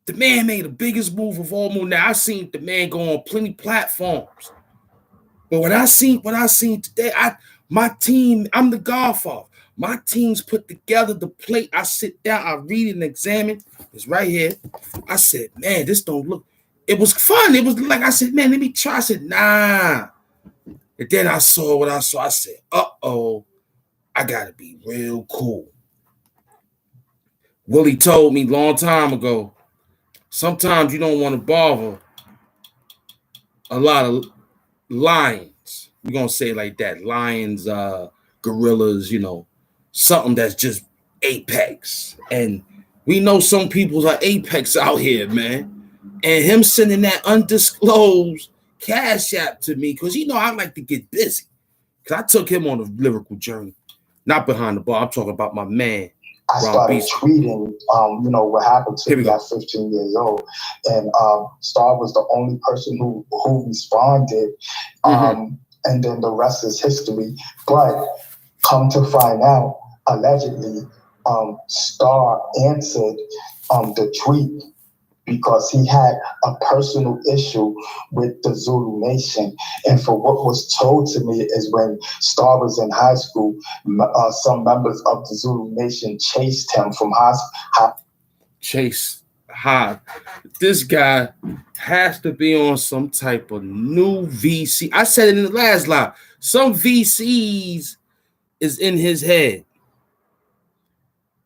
Speaker 1: The man made the biggest move of all moves. Now, I seen the man go on plenty platforms. But when I seen today, my team, I'm the Godfather. My team's put together the plate. I sit down, I read and examine. It's right here. I said, man, this don't look. It was fun. It was like, I said, man, let me try. I said, nah. And then I saw what I saw. I said, uh-oh, I got to be real cool. Willie told me a long time ago, sometimes you don't want to bother a lot of lions. We're going to say it like that. Lions, gorillas, you know, something that's just apex. And we know some people are apex out here, man. And him sending that undisclosed Cash App to me, because you know I like to get busy. Because I took him on a lyrical journey. Not behind the bar. I'm talking about my man.
Speaker 2: I started tweeting, you know, what happened to me at 15 years old. And Star was the only person who responded. And then the rest is history. But come to find out, allegedly, Star answered the tweet because he had a personal issue with the Zulu Nation. And for what was told to me is when Star was in high school, some members of the Zulu Nation chased him from hospital.
Speaker 1: This guy has to be on some type of new VC. I said it in the last live. Some VCs is in his head.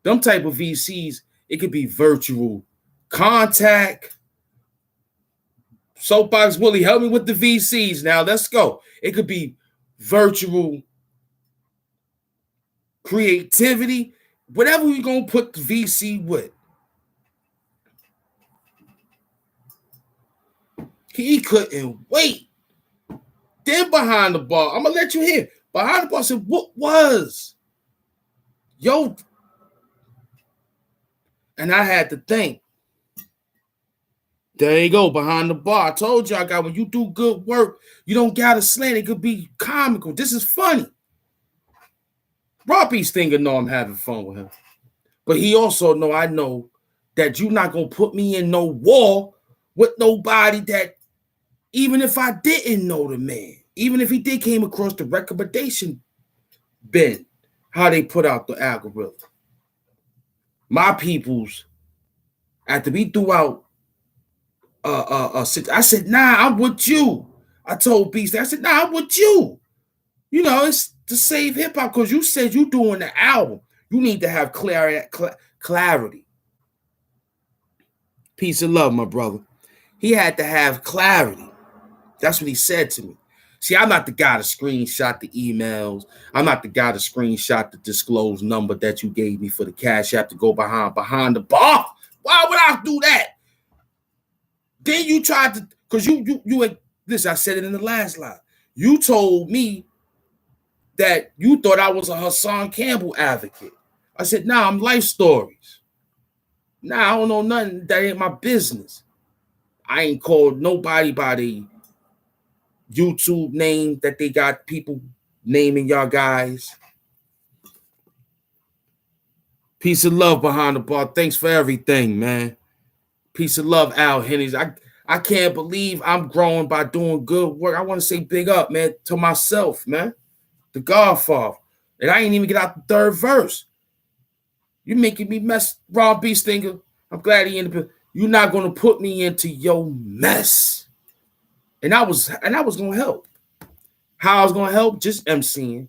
Speaker 1: Them type of VCs, it could be virtual contact. Soapbox Willie, help me with the VCs now. Let's go. It could be virtual creativity, whatever we're going to put the VC with. He couldn't wait. Then behind the bar, I'm going to let you hear. Behind the bar, I said, what was? Yo. And I had to think. There you go, behind the bar. I told y'all, guys, when you do good work, you don't got to slant. It could be comical. This is funny. Robbie's thinking, no, I'm having fun with him. But he also know, I know that you're not going to put me in no war with nobody that, even if I didn't know the man, even if he did came across the recommendation bin, how they put out the algorithm. My peoples, after we threw out, I said, nah, I'm with you. I told Beast, I said, nah, I'm with you. You know, it's to save hip hop because you said you doing the album. You need to have clarity. Peace and love, my brother. He had to have clarity. That's what he said to me. See, I'm not the guy to screenshot the emails. I'm not the guy to screenshot the disclosed number that you gave me for the Cash App to go behind the bar. Why would I do that? Then you tried to, because you listen, I said it in the last line. You told me that you thought I was a Hassan Campbell advocate. I said, nah, I'm Life Stories. Nah, I don't know nothing. That ain't my business. I ain't called nobody by the YouTube name that they got people naming y'all guys. Peace of love behind the bar. Thanks for everything, man. Peace of love, Al Hennies. I can't believe I'm growing by doing good work. I want to say big up, man, to myself, man. The Godfather. And I ain't even get out the third verse. You making me mess. Rob B. Stinger. I'm glad he in the. You're not gonna put me into your mess. And I was gonna help. How I was gonna help? Just MCing.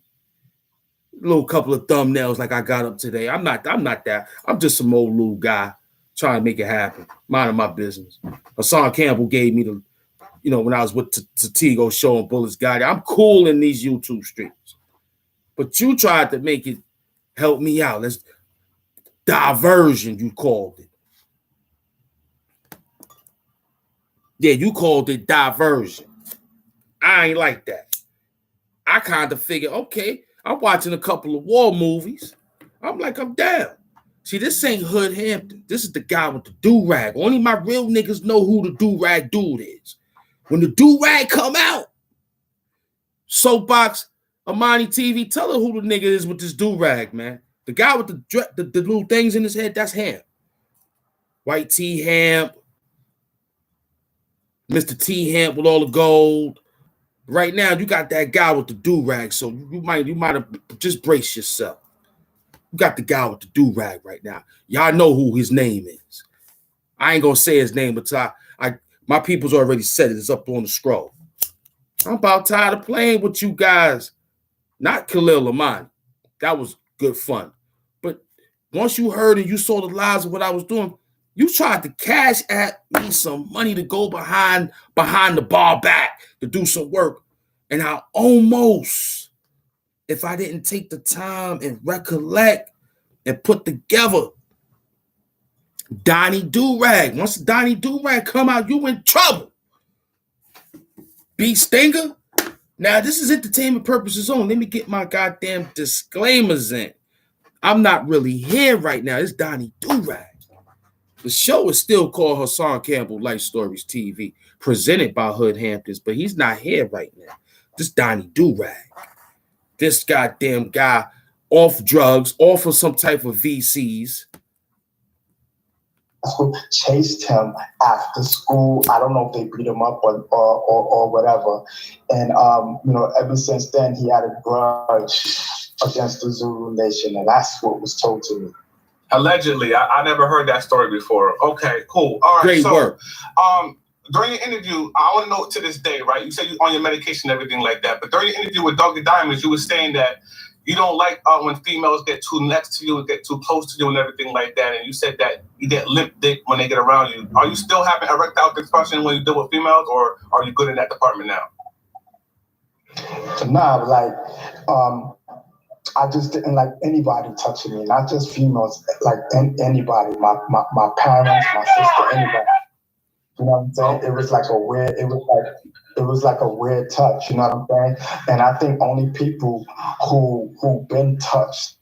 Speaker 1: A little couple of thumbnails like I got up today. I'm not that. I'm just some old little guy trying to make it happen. Minding my business. Hassan Campbell gave me the, when I was with Tatigo showing Bullets Got It. I'm cool in these YouTube streets. But you tried to make it help me out. Let's diversion, you called it. Yeah, you called it diversion. I ain't like that. I kind of figured, okay, I'm watching a couple of war movies. I'm like, I'm down. See, this ain't Hood Hampton. This is the guy with the do-rag. Only my real niggas know who the do-rag dude is. When the do-rag come out, Soapbox, Amani TV, tell her who the nigga is with this do-rag, man. The guy with the little things in his head, that's Hamp. White T Hamp. Mr. T Hamp with all the gold. Right now, you got that guy with the do-rag, so you might have just brace yourself. You got the guy with the do-rag right now. Y'all know who his name is. I ain't gonna say his name until my people's already said it. It's up on the scroll. I'm about tired of playing with you guys. Not Khalil Amani. That was good fun. But once you heard and you saw the lies of what I was doing, you tried to cash at me some money to go behind the bar back to do some work. And I almost, if I didn't take the time and recollect and put together Donnie Do-Rag. Once Donnie Do-Rag come out, you in trouble. B. Stinger. Now, this is entertainment purposes only. Let me get my goddamn disclaimers in. I'm not really here right now. It's Donnie Do-Rag. The show is still called Hassan Campbell Life Stories TV, presented by Hood Hamptons, but he's not here right now. This Donnie Do-Rag. This goddamn guy off drugs, off of some type of VCs.
Speaker 2: Chased him after school. I don't know if they beat him up or whatever. And ever since then he had a grudge against the Zulu Nation, and that's what was told to me.
Speaker 3: Allegedly, I never heard that story before. Okay, cool. All right,
Speaker 1: Great work.
Speaker 3: during your interview, I want to know to this day, right? You said you on your medication and everything like that, but during your interview with Doggy Diamonds, you were saying that you don't like when females get too next to you, get too close to you and everything like that. And you said that you get limp dick when they get around you. Are you still having erectile dysfunction when you deal with females, or are you good in that department now?
Speaker 2: Nah, like, I just didn't like anybody touching me, not just females, like anybody, my parents, my sister, anybody. You know what I'm saying? It was like a weird touch, you know what I'm saying? And I think only people who've been touched.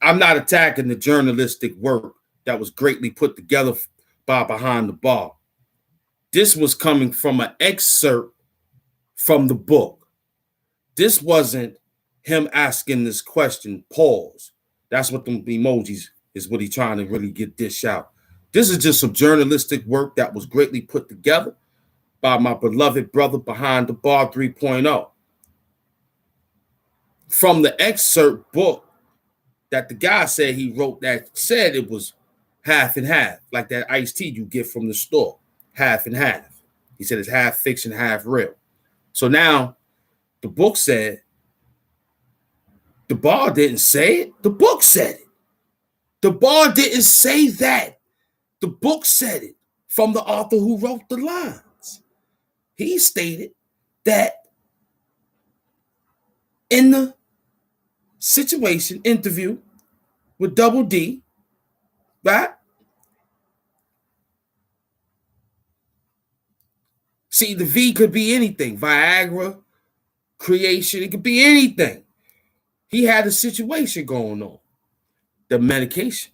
Speaker 1: I'm not attacking the journalistic work that was greatly put together by Behind the Bar. This was coming from an excerpt from the book. This wasn't him asking this question, pause. That's what the emojis is what he's trying to really get dish out. This is just some journalistic work that was greatly put together by my beloved brother Behind the Bar 3.0. From the excerpt book that the guy said he wrote that said it was half and half, like that iced tea you get from the store, half and half. He said it's half fiction, half real. So now the book said, the bar didn't say it, the book said it. The bar didn't say that. The book said it from the author who wrote the lines. He stated that in the situation interview with Double D, right? See, the V could be anything. Viagra, creation, it could be anything. He had a situation going on. The medication.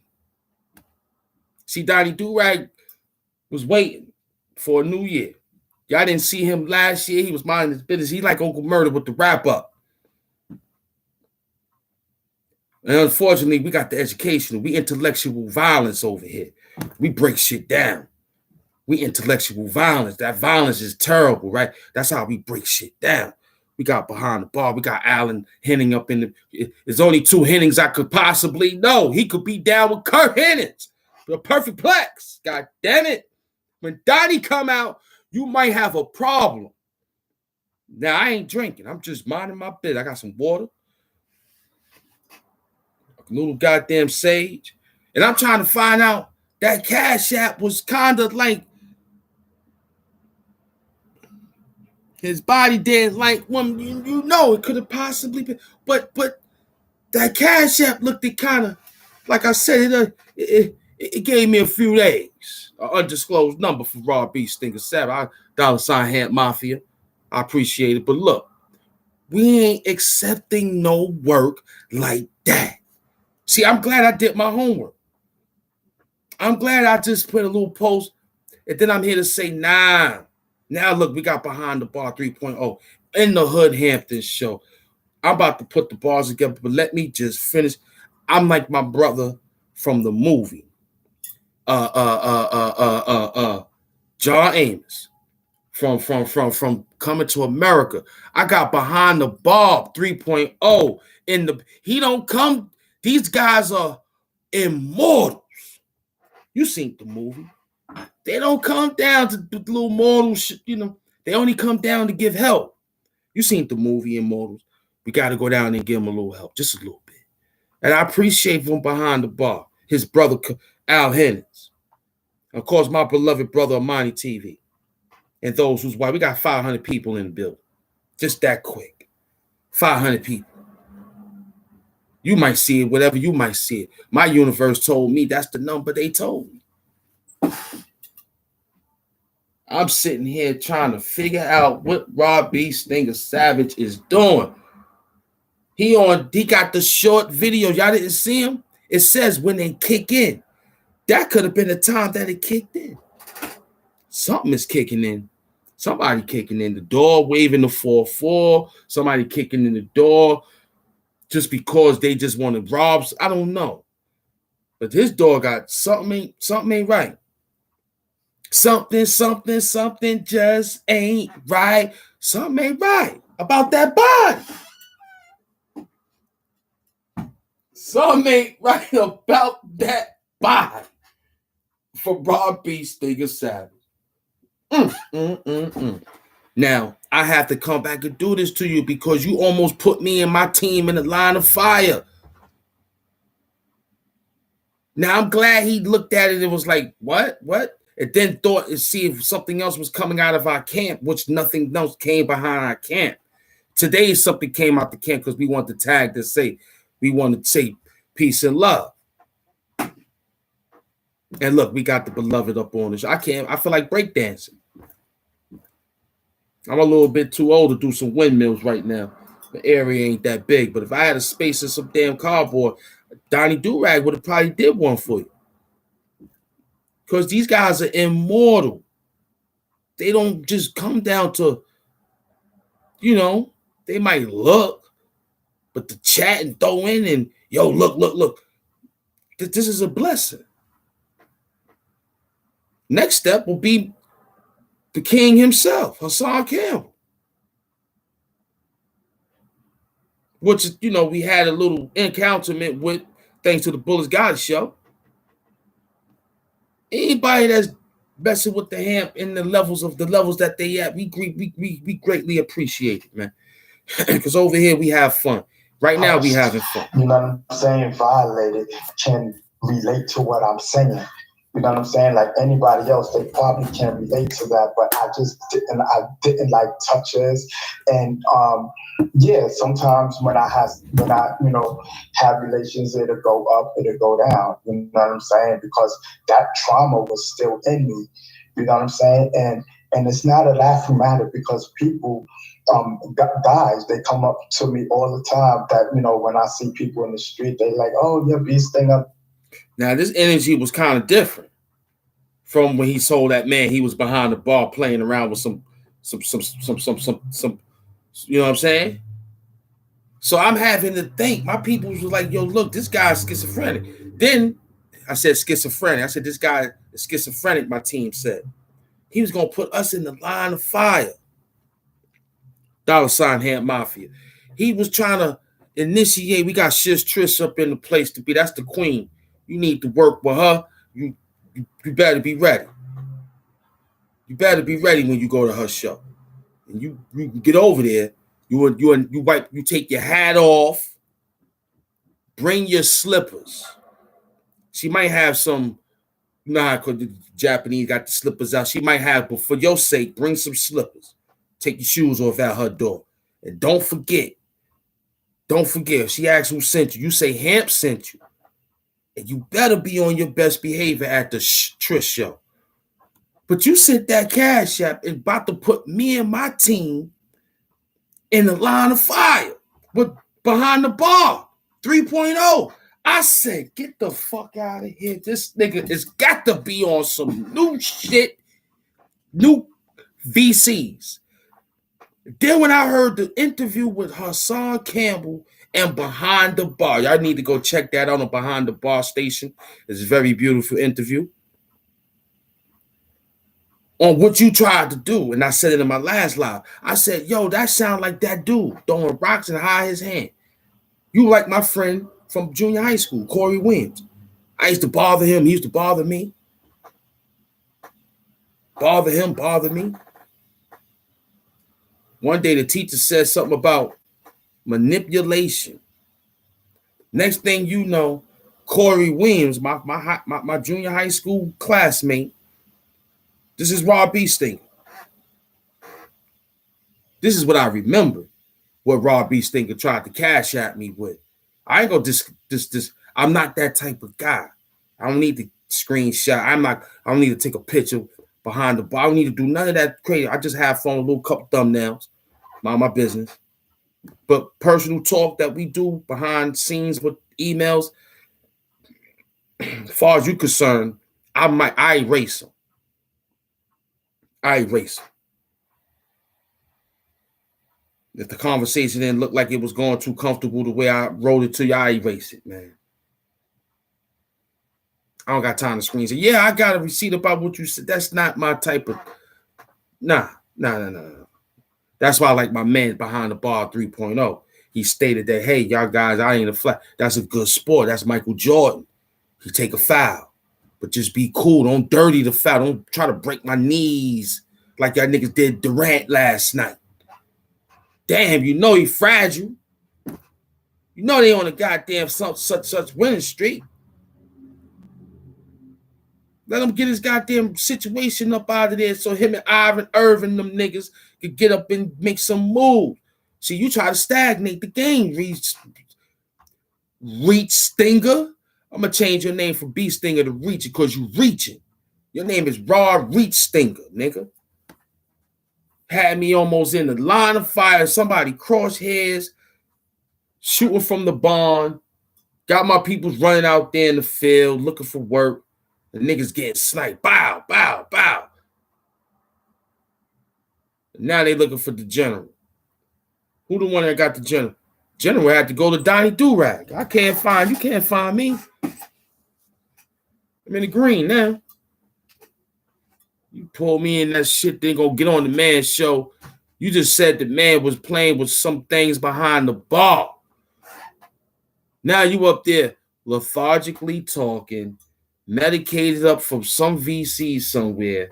Speaker 1: See, Donnie Do-Rag was waiting for a new year. Y'all didn't see him last year. He was minding his business. He like Uncle Murder with the wrap up. And unfortunately, we got the educational. We intellectual violence over here. We break shit down. We intellectual violence. That violence is terrible, right? That's how we break shit down. We got Behind the Bar. We got Alan Henning up in the. There's only two Hennings I could possibly know. He could be down with Kurt Hennings. The perfect plex. God damn it. When Donnie come out, you might have a problem. Now, I ain't drinking. I'm just minding my business. I got some water. A little goddamn sage. And I'm trying to find out that Cash App was kind of like his body didn't like one, you know, it could have possibly been, but that Cash App looked it kind of, like I said, it gave me a few days. An undisclosed number for Raw B Stinger 7. $ Hand Mafia. I appreciate it. But look, we ain't accepting no work like that. See, I'm glad I did my homework. I'm glad I just put a little post, and then I'm here to say, nah. Now, look, we got Behind the Bar 3.0 in the Hood Hamptons show. I'm about to put the bars together, but let me just finish. I'm like my brother from the movie. John Amos from Coming to America. I got Behind the Bar 3.0 in the. He don't come. These guys are immortals. You seen the movie. They don't come down to the little mortal shit, you know. They only come down to give help. You seen the movie Immortals. We got to go down and give him a little help, just a little bit. And I appreciate from Behind the Bar, his brother Al Hennings. Of course, my beloved brother Amani TV. And those who's white. We got 500 people in the building. Just that quick. 500 people. You might see it, whatever you might see it. My universe told me that's the number they told me. I'm sitting here trying to figure out what Rob B. Stinger Savage is doing. He got the short video. Y'all didn't see him? It says when they kick in. That could have been the time that it kicked in. Something is kicking in. Somebody kicking in the door, waving the 4-4. Somebody kicking in the door just because they just want to rob. I don't know. But this door got something ain't right. Something just ain't right. Something ain't right about that body. Something ain't right about that body. For Rob B. Stinger Savage. Now, I have to come back and do this to you because you almost put me and my team in the line of fire. Now, I'm glad he looked at it and was like, what? And then thought to see if something else was coming out of our camp, which nothing else came behind our camp. Today, something came out the camp because we want the tag to say, we want to say peace and love. And look, we got the beloved up on this. I feel like breakdancing. I'm a little bit too old to do some windmills right now. The area ain't that big. But if I had a space and some damn cardboard, Donnie Durag would have probably did one for you. Because these guys are immortal. They don't just come down to, they might look, but the chat and throw in and, yo, look. This is a blessing. Next step will be the king himself, Hassan Campbell. Which, we had a little encounterment with, thanks to the Bullets God show. Anybody that's messing with the hamp in the levels that they at, we greatly appreciate it, man. Because over here we have fun. Right now we having fun.
Speaker 2: You know what I'm saying? Violated can relate to what I'm saying. You know what I'm saying? Like anybody else, they probably can relate to that, but I just didn't like touches. And sometimes when I have relations, it'll go up, it'll go down. You know what I'm saying? Because that trauma was still in me. You know what I'm saying? And it's not a laughing matter because people, guys, they come up to me all the time that, when I see people in the street, they like, oh, yeah, beast thing up.
Speaker 1: Now, this energy was kind of different from when he sold that man. He was behind the bar playing around with some, you know what I'm saying? So I'm having to think. My people was like, yo, look, this guy's schizophrenic. Then I said schizophrenic. I said, this guy is schizophrenic, my team said. He was going to put us in the line of fire. $ Hamp Mafia. He was trying to initiate. We got Shiz Trish up in the place to be. That's the queen. You need to work with her. You better be ready. You better be ready when you go to her show. And you get over there. You take your hat off. Bring your slippers. She might have some. Because the Japanese got the slippers out. She might have, but for your sake, bring some slippers. Take your shoes off at her door. And don't forget. If she asks who sent you, you say Hamp sent you. And you better be on your best behavior at the Trish show. But you sent that cash app and about to put me and my team in the line of fire. But behind the bar, 3.0. I said, get the fuck out of here. This nigga has got to be on some new shit, new VCs. Then when I heard the interview with Hassan Campbell and Behind the Bar, y'all need to go check that out on Behind the Bar station. It's a very beautiful interview on what you tried to do. And I said it in my last live. I said, yo, that sound like that dude throwing rocks and high his hand. You like my friend from junior high school, Corey Williams. I used to bother him. He used to bother me. Bother him, bother me. One day the teacher said something about manipulation. Next thing you know, Corey Williams, my junior high school classmate, this is Rob B. Stinker. This is what I remember, what Rob B. Stinker tried to cash at me with. I ain't gonna I'm not that type of guy. I don't need to screenshot. I don't need to take a picture behind the bar. I don't need to do none of that crazy. I just have fun, a little couple thumbnails. Mind my business. But personal talk that we do behind scenes with emails, as far as you're concerned, I erase them. I erase them. If the conversation didn't look like it was going too comfortable the way I wrote it to you, I erase it, man. I don't got time to screen say, yeah, I got a receipt about what you said. That's not my type of. Nah. That's why I like my man Behind the Bar 3.0. He stated that, hey, y'all guys, I ain't a flat. That's a good sport. That's Michael Jordan. He take a foul. But just be cool. Don't dirty the foul. Don't try to break my knees like y'all niggas did Durant last night. Damn, you know he fragile. You know they on a goddamn such winning streak. Let him get his goddamn situation up out of there so him and Ivan Irvin, them niggas, could get up and make some moves. See, you try to stagnate the game, Reach Stinger. I'm going to change your name from B Stinger to Reach because you reaching. Your name is Raw Reach Stinger, nigga. Had me almost in the line of fire. Somebody crosshairs, shooting from the barn. Got my peoples running out there in the field looking for work. The niggas getting sniped. Bow, bow, bow. Now they looking for the general. Who the one that got the general? General had to go to Donnie Durag. You can't find me. I'm in the green now. You pull me in that shit, then go get on the man's show. You just said the man was playing with some things behind the bar. Now you up there lethargically talking, medicated up from some VC somewhere.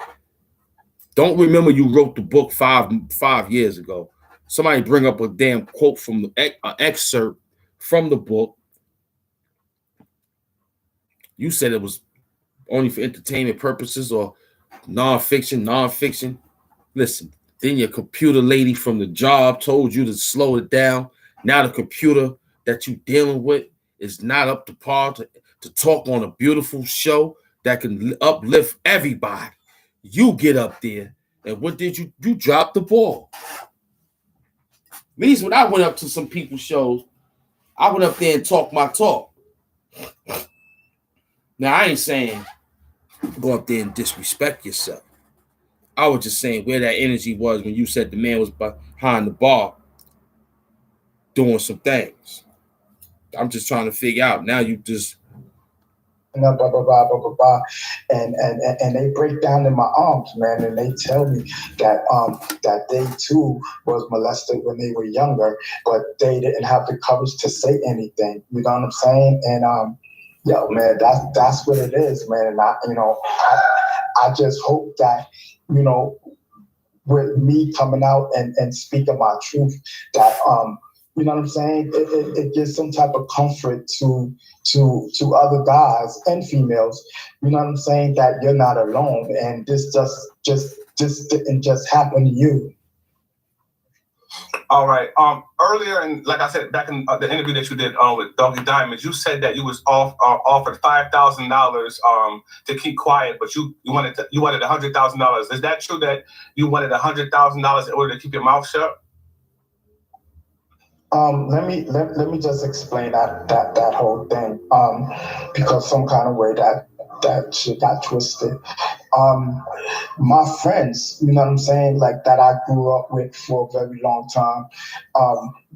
Speaker 1: Don't remember you wrote the book five years ago. Somebody bring up a damn quote from the excerpt from the book. You said it was only for entertainment purposes or nonfiction. Listen, then your computer lady from the job told you to slow it down. Now the computer that you dealing with is not up to par to talk on a beautiful show that can uplift everybody. You get up there, and what did you? You dropped the ball. Means when I went up to some people's shows, I went up there and talked my talk. Now, I ain't saying go up there and disrespect yourself. I was just saying where that energy was when you said the man was behind the bar doing some things. I'm just trying to figure out. Now you just
Speaker 2: blah blah blah blah blah blah, and they break down in my arms, man, and they tell me that that they too was molested when they were younger, but they didn't have the courage to say anything. You know what I'm saying? And yo, man, that's what it is, man. And I just hope that with me coming out and speaking my truth, that you know what I'm saying? It gives some type of comfort to other guys and females. You know what I'm saying? That you're not alone, and this just didn't just happen to you.
Speaker 3: All right. Earlier, and like I said, back in the interview that you did with Doggy Diamonds, you said that you was offered $5,000 to keep quiet, but you wanted $100,000. Is that true that you wanted $100,000 in order to keep your mouth shut?
Speaker 2: Let me just explain that whole thing, because some kind of way that shit got twisted. My friends, you know what I'm saying, like that I grew up with for a very long time,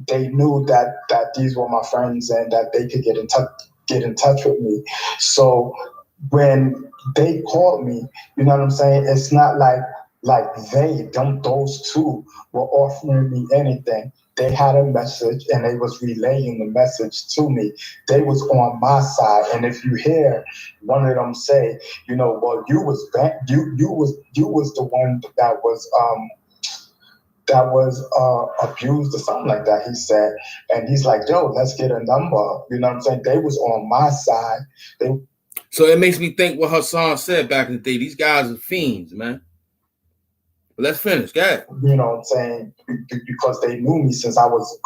Speaker 2: they knew that these were my friends and that they could get in touch with me. So when they called me, you know what I'm saying, it's not like those two were offering me anything. They had a message and they was relaying the message to me. They was on my side. And if you hear one of them say, well, you was the one that was abused or something like that, he said. And he's like, yo, let's get a number. You know what I'm saying? They was on my side.
Speaker 1: So it makes me think what Hassan said back in the day. These guys are fiends, man. But let's finish. Go ahead.
Speaker 2: You know what I'm saying? Because they knew me since I was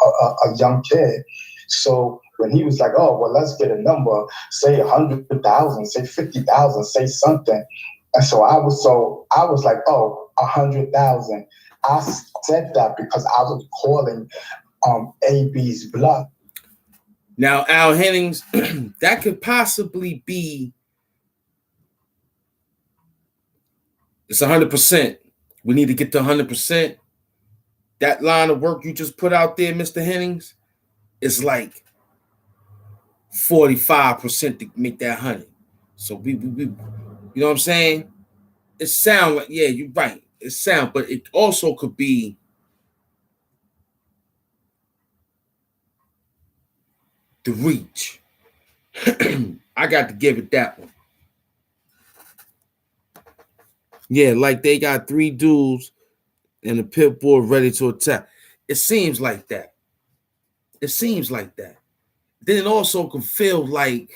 Speaker 2: a young kid. So when he was like, oh, well, let's get a number, say 100,000, say 50,000, say something. And so I was like, oh, 100,000. I said that because I was calling AB's bluff.
Speaker 1: Now, Al Hennings, that could possibly be, it's 100%. We need to get to 100%. That line of work you just put out there, Mr. Hennings, is like 45% to make that 100. So we you know what I'm saying? It sound like, yeah, you're right. It sound, but it also could be the reach. I got to give it that one. Yeah, like they got 3 dudes and a pit bull ready to attack. It seems like that. It seems like that. Then it also can feel like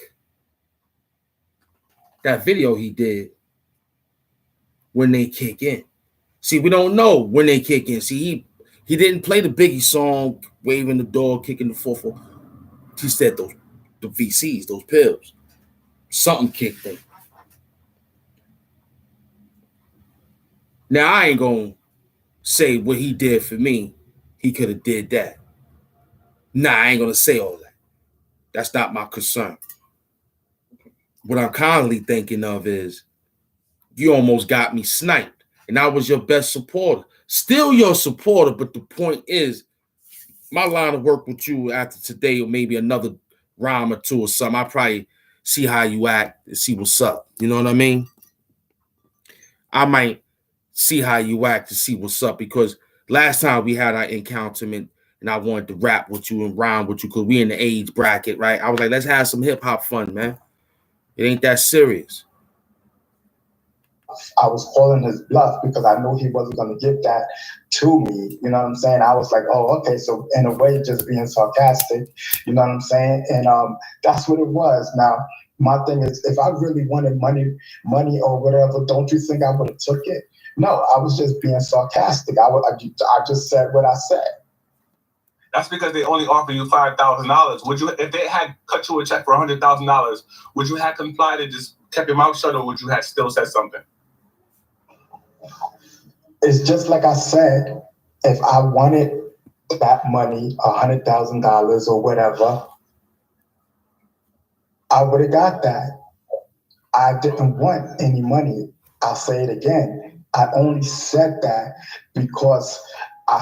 Speaker 1: that video he did when they kick in. See, we don't know when they kick in. See, he didn't play the Biggie song, waving the door, kicking the 4-4. He said the VCs, those pills. Something kicked in. Now I ain't gonna say what he did for me. He could have did that. Nah, I ain't gonna say all that. That's not my concern. What I'm kindly thinking of is you almost got me sniped, and I was your best supporter. Still your supporter, but the point is, my line of work with you after today, or maybe another rhyme or two or something, I probably see how you act and see what's up. You know what I mean? I might see how you act to see what's up, because last time we had our encounterment and I wanted to rap with you and rhyme with you because we in the age bracket, right? I was like, let's have some hip hop fun, man. It ain't that serious.
Speaker 2: I was calling his bluff because I knew he wasn't going to give that to me. You know what I'm saying? I was like, oh, okay. So in a way, just being sarcastic, you know what I'm saying? And that's what it was. Now, my thing is, if I really wanted money or whatever, don't you think I would have took it? No, I was just being sarcastic. I just said what I said.
Speaker 3: That's because they only offer you $5,000. Would you, if they had cut you a check for $100,000, would you have complied and just kept your mouth shut, or would you have still said something?
Speaker 2: It's just like I said, if I wanted that money, $100,000 or whatever, I would have got that. I didn't want any money. I'll say it again. I only said that because I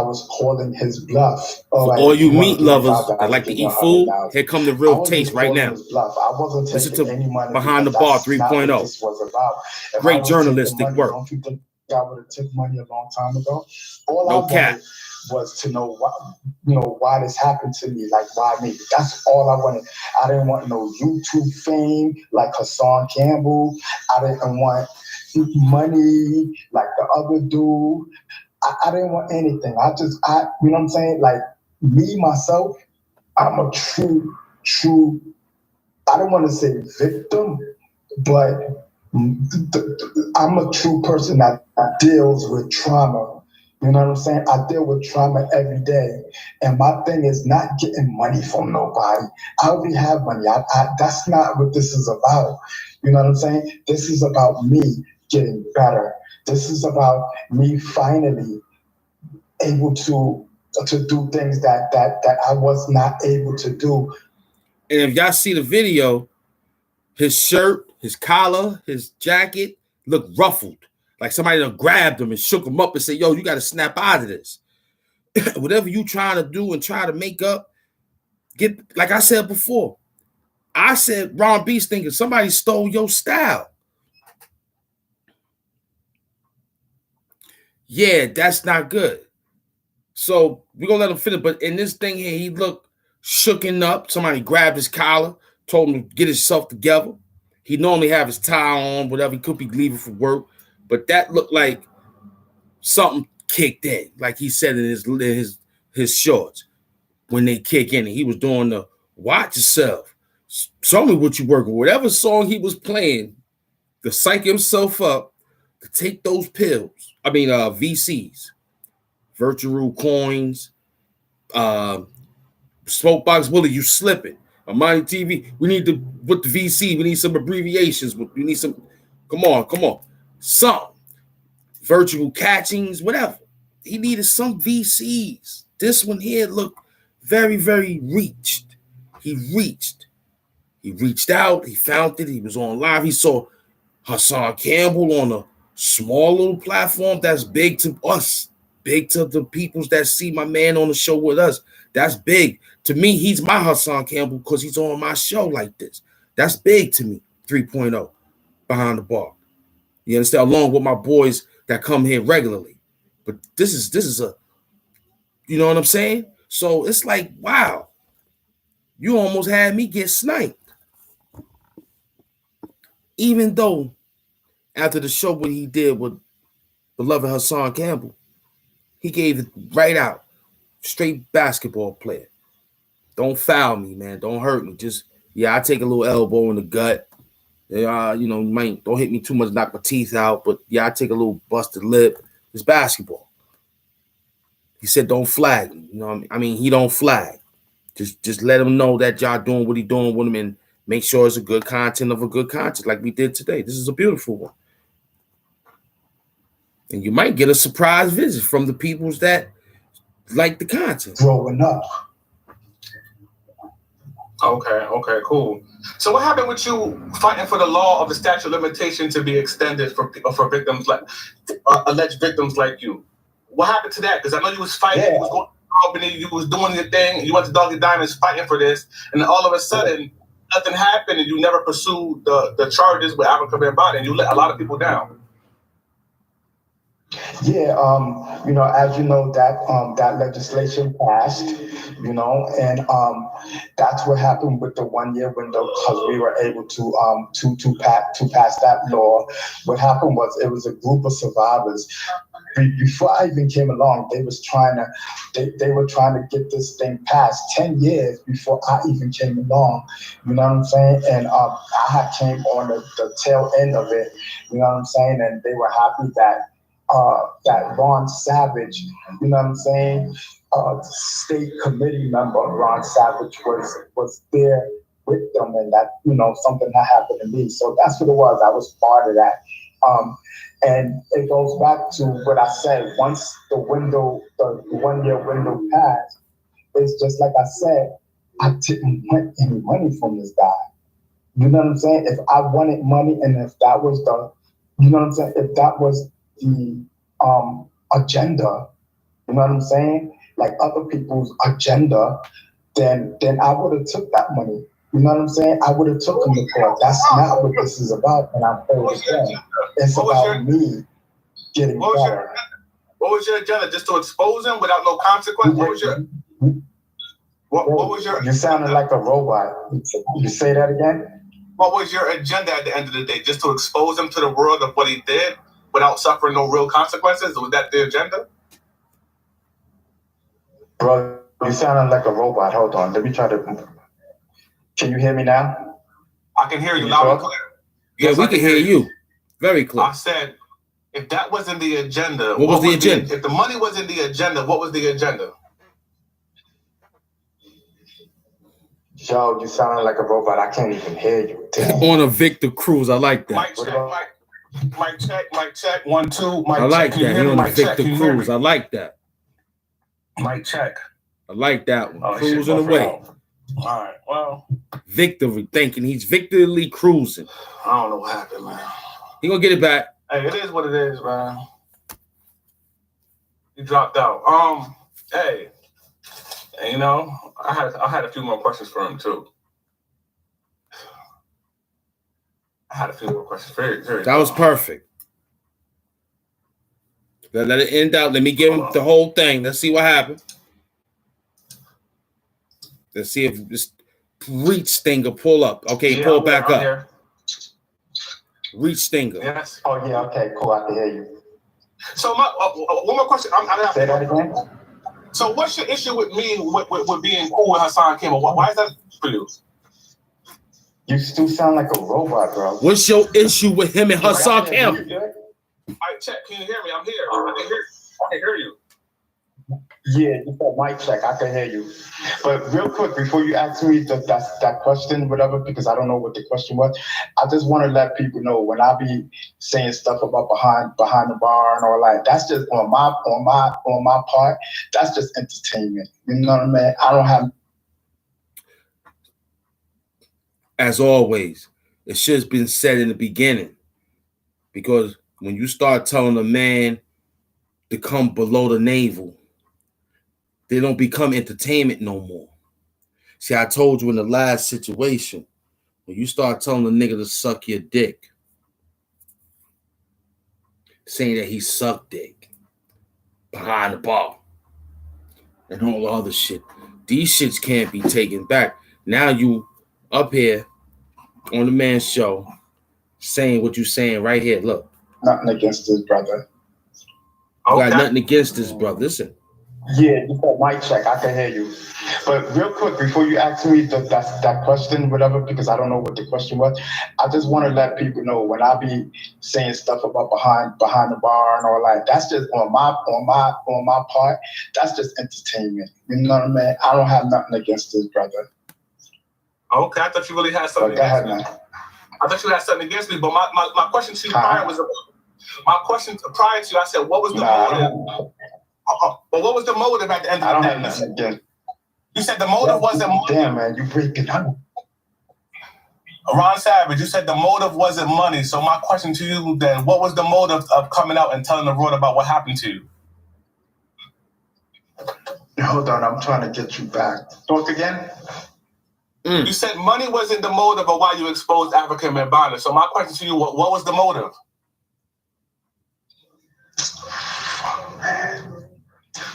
Speaker 2: was calling his bluff.
Speaker 1: For all you meat lovers that like to eat food, here come the real taste right now.
Speaker 2: I wasn't taking any money.
Speaker 1: Behind the Bar 3.0.
Speaker 2: This was about.
Speaker 1: Great journalistic work.
Speaker 2: Don't you think I would have took money a long time ago? All
Speaker 1: no
Speaker 2: I
Speaker 1: cap.
Speaker 2: wanted was to know why this happened to me. Like, why me? That's all I wanted. I didn't want no YouTube fame like Hassan Campbell. I didn't want money like the other dude. I didn't want anything. You know what I'm saying? Like, me, myself, I'm a true, I don't want to say victim, but I'm a true person that deals with trauma. You know what I'm saying? I deal with trauma every day. And my thing is not getting money from nobody. I already have money. That's not what this is about. You know what I'm saying? This is about me getting better. This is about me finally able to do things that I was not able to do.
Speaker 1: And if y'all see the video, his shirt, his collar, his jacket look ruffled. Like somebody done grabbed him and shook him up and said, yo, you got to snap out of this. Whatever you trying to do and try to make up, like I said before. I said Ron B's thinking somebody stole your style. Yeah, that's not good. So we're going to let him finish. But in this thing here, he looked shooken up. Somebody grabbed his collar, told him to get himself together. He normally have his tie on, whatever. He could be leaving for work. But that looked like something kicked in, like he said in his shorts when they kick in. And he was doing the watch yourself. Show me what you working with. Whatever song he was playing to psych himself up to take those pills. I mean, VCs, virtual coins, Smokebox Willie, you slipping. Amani TV, we need to put the VC. We need some abbreviations. We need some. Come on. Some virtual catchings, whatever. He needed some VCs. This one here looked very, very reached. He reached out. He found it. He was on live. He saw Hassan Campbell on a small little platform that's big to us, big to the peoples that see my man on the show with us. That's big. To me, he's my Hassan Campbell because he's on my show like this. That's big to me, 3.0, behind the bar. You understand? Along with my boys that come here regularly. But this is a, you know what I'm saying? So it's like, wow, you almost had me get sniped. Even though after the show, what he did with beloved Hassan Campbell, he gave it right out. Straight basketball player. Don't foul me, man. Don't hurt me. Just, yeah, I take a little elbow in the gut. You know, might don't hit me too much, knock my teeth out, but yeah, I take a little busted lip. It's basketball. He said, don't flag him. You know, I mean, he don't flag. Just let him know that y'all doing what he doing with him, and make sure it's a good content of a good content, like we did today. This is a beautiful one. And you might get a surprise visit from the peoples that like the content.
Speaker 2: Growing up.
Speaker 3: Okay, cool. So what happened with you fighting for the law of the statute of limitation to be extended for victims like alleged victims like you? What happened to that? Because I know you was fighting, you was going to Albany, you was doing your thing, you went to Doggy Diamonds fighting for this, and then all of a sudden nothing happened, and you never pursued the charges with Africa Ben Body, and you let a lot of people down.
Speaker 2: Yeah, you know, as you know, that legislation passed, you know, and that's what happened with the 1 year window, because we were able to pass that law. What happened was, it was a group of survivors. Before I even came along, they were trying to get this thing passed 10 years before I even came along. You know what I'm saying? And I had came on the tail end of it. You know what I'm saying? And they were happy that Ron Savage, you know what I'm saying, state committee member Ron Savage was there with them, and that, you know, something that happened to me. So that's what it was. I was part of that. And it goes back to what I said. Once the 1 year window passed, it's just like I said, I didn't want any money from this guy. You know what I'm saying? If I wanted money, and if that was you know what I'm saying? If that was the agenda, you know what I'm saying? Like other people's agenda, then I would have took that money. You know what I'm saying? I would have took him to court. That's not what this is about, and I'm saying. It's about me getting better.
Speaker 3: What was your agenda? Just to expose him without no consequence? What was your what was your?
Speaker 2: You sounded like a robot. You say that again?
Speaker 3: What was your agenda at the end of the day? Just to expose him to the world of what he did without suffering no real consequences? Was that the agenda?
Speaker 2: Bro, you sounded like a robot. Hold on. Let me try to. Can you hear me now?
Speaker 3: I can hear you loud and clear.
Speaker 1: Yes, we can hear you. Very clear.
Speaker 3: I said, if that wasn't the agenda,
Speaker 1: what was the agenda?
Speaker 3: If the money wasn't the agenda, what was the agenda?
Speaker 2: Yo, you sounded like a robot. I can't even hear you.
Speaker 1: On a Victor Cruz, I like that.
Speaker 3: Mic check, 1, 2.
Speaker 1: I like that. He on a Victor Cruz. I like that.
Speaker 3: Mic check.
Speaker 1: I like that one. Cruising away.
Speaker 3: All right, well.
Speaker 1: Victory, thinking he's victorly cruising.
Speaker 3: I don't know what happened, man.
Speaker 1: He gonna get it back.
Speaker 3: Hey, it is what it is, man. He dropped out. Hey, you know, I had a few more questions for him too. I had a few more questions. Very.
Speaker 1: That was perfect. Let it end out. Let me give him the whole thing. Let's see what happened. Let's see if this reach stinger pull up. Okay, pull back up. Here. Reach stinger.
Speaker 3: Yes.
Speaker 2: Oh yeah. Okay. Cool. I can hear you.
Speaker 3: So my one more question.
Speaker 2: Say that again.
Speaker 3: So what's your issue with me with being cool with Hassan Campbell? Why is that for you?
Speaker 2: You still sound like a robot, bro.
Speaker 1: What's your issue with him and Hassan Campbell?
Speaker 3: All right, check. Can you hear me? I'm here. I can hear you.
Speaker 2: Yeah, you said mic check. I can hear you. But real quick, before you ask me that question, whatever, because I don't know what the question was, I just want to let people know, when I be saying stuff about behind the bar and all that, that's just on my part. That's just entertainment. You know what I mean? I don't have.
Speaker 1: As always, it should have been said in the beginning, because when you start telling a man to come below the navel, they don't become entertainment no more. See, I told you in the last situation, when you start telling a nigga to suck your dick, saying that he sucked dick behind the bar and all the other shit, these shits can't be taken back. Now you up here on the man's show saying what you're saying right here. Look.
Speaker 2: Nothing against this brother.
Speaker 1: You got nothing against this brother. Listen.
Speaker 2: Yeah, you said mic check. I can hear you. But real quick, before you ask me that question, whatever, because I don't know what the question was, I just want to let people know when I be saying stuff about behind the bar and all that, that's just on my part. That's just entertainment. You know what I mean? I don't have nothing against this brother.
Speaker 3: Okay, I thought you really had something against me. I thought you had something against me, but my question to you prior was my question prior to you. I said, what was the motive? But what was the motive at the end of the day?
Speaker 2: I don't have nothing against.
Speaker 3: You said the motive wasn't money.
Speaker 2: Damn, man, you break it down.
Speaker 3: Ron Savage, you said the motive wasn't money. So my question to you then, what was the motive of coming out and telling the world about what happened to you?
Speaker 2: Hold on, I'm trying to get you back. Talk again.
Speaker 3: You said money wasn't the motive of why you exposed African men violence. So my question to you, what was the motive?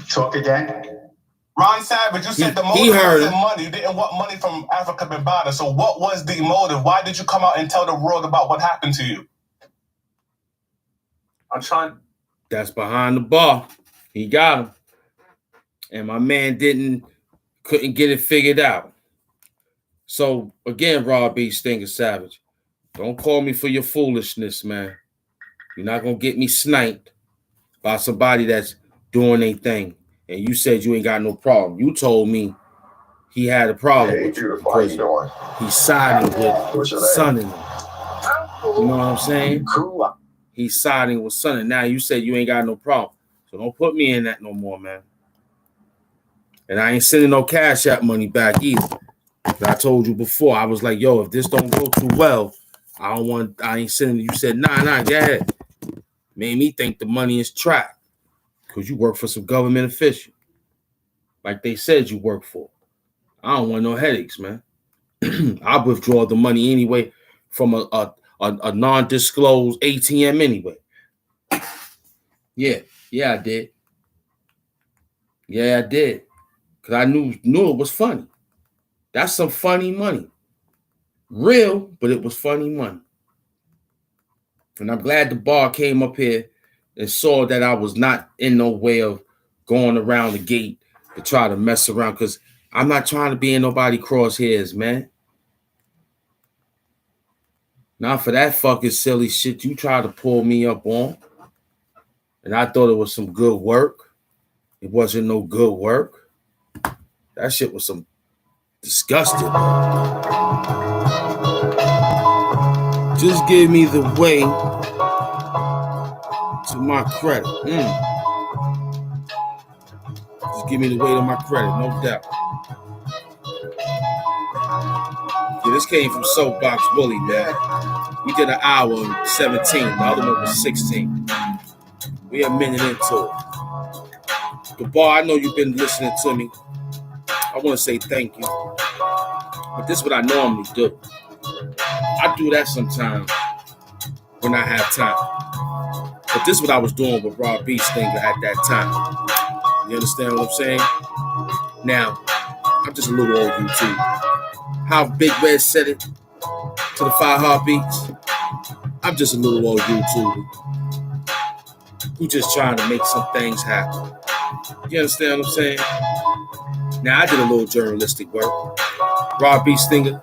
Speaker 2: Talk again.
Speaker 3: Ron Savage, you said the motive wasn't money. You didn't want money from Africa Bambaataa. So what was the motive? Why did you come out and tell the world about what happened to you? I'm trying.
Speaker 1: That's behind the bar. He got him. And my man couldn't get it figured out. So again, Raw B. Stinger Savage, don't call me for your foolishness, man. You're not gonna get me sniped by somebody that's doing a thing. And you said you ain't got no problem. You told me he had a problem with you because he's siding with son-in-law. You know what I'm saying? He's siding with son. And now you said you ain't got no problem. So don't put me in that no more, man. And I ain't sending no Cash App money back either. I told you before, I was like, yo, if this don't go too well, I ain't sending. You said, nah, go ahead. Made me think the money is trapped because you work for some government official. Like they said you work for. I don't want no headaches, man. I withdraw the money anyway from a non-disclosed ATM anyway. Yeah, I did. Yeah, I did. Because I knew it was funny. That's some funny money. Real, but it was funny money. And I'm glad the bar came up here and saw that I was not in no way of going around the gate to try to mess around, because I'm not trying to be in nobody crosshairs, man. Not for that fucking silly shit you tried to pull me up on. And I thought it was some good work. It wasn't no good work. That shit was some disgusting. Just give me the way to my credit. Just give me the way to my credit, no doubt. Yeah, this came from Soapbox Bully, man. We did an hour and 17. The other one was 16. We a minute into it. The bar, I know you've been listening to me. I want to say thank you. But this is what I normally do. I do that sometimes when I have time. But this is what I was doing with Rob B. Stinger at that time. You understand what I'm saying? Now, I'm just a little old YouTube. How Big Red said it to the 5 Heartbeats. I'm just a little old YouTuber who just trying to make some things happen. You understand what I'm saying? Now, I did a little journalistic work. Rob B. Stinger,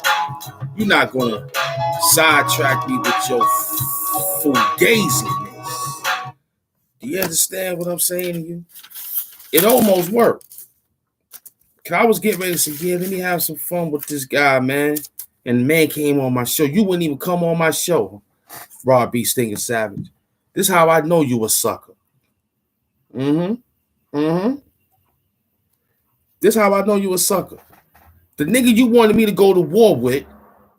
Speaker 1: you're not going to sidetrack me with your fugaziness. Do you understand what I'm saying to you? It almost worked. Cause I was getting ready to say, yeah, let me have some fun with this guy, man. And the man came on my show. You wouldn't even come on my show, Rob B. Stinger Savage. This is how I know you a sucker. This is how I know you a sucker. The nigga you wanted me to go to war with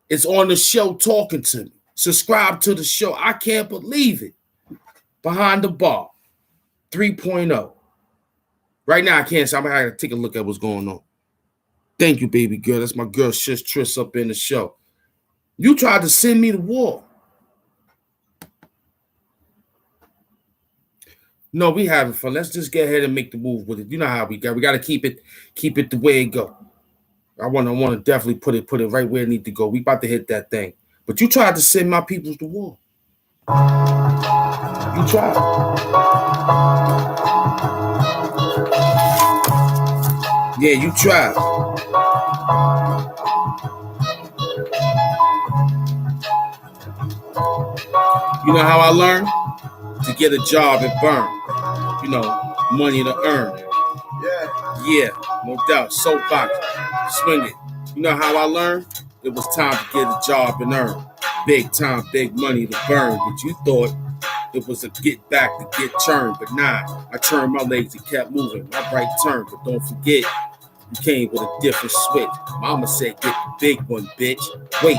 Speaker 1: is on the show talking to me. Subscribe to the show. I can't believe it. Behind the Bar 3.0. Right now, I can't say. I'm going to have to take a look at what's going on. Thank you, baby girl. That's my girl, Shish Triss, up in the show. You tried to send me to war. No, we having fun. Let's just get ahead and make the move with it. You know how we got. We got to keep it the way it go. I want to definitely put it right where it need to go. We about to hit that thing. But you tried to send my peoples to war. You tried. Yeah, you tried. You know how I learned? To get a job and burn. You know, money to earn. Yeah, no doubt. Soapbox, swing it. You know how I learned? It was time to get a job and earn. Big time, big money to burn. But you thought it was a get back to get turned. But nah, I turned my legs and kept moving. My right turn, but don't forget, you came with a different switch. Mama said, get the big one, bitch. Wait,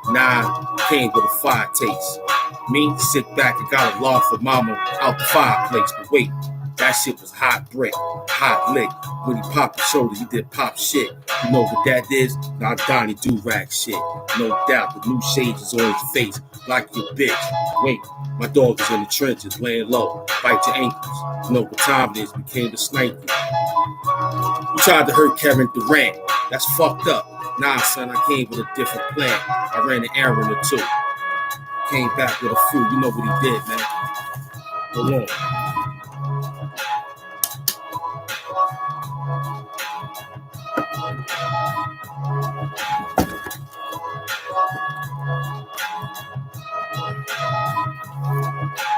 Speaker 1: nah, came with a fire taste. Me, sit back and got a log for mama out the fireplace. But wait, that shit was hot brick, hot lick. When he popped his shoulder, he did pop shit. You know what that is? Not Donnie Do-Rag shit. No doubt, the new shades is on his face. Like your bitch. Wait, my dog is in the trenches, laying low. Bite your ankles. You know what time it is, became the sniper. You tried to hurt Kevin Durant. That's fucked up. Nah, son, I came with a different plan. I ran an errand or two. Came back with a few. You know what he did, man. Hold on.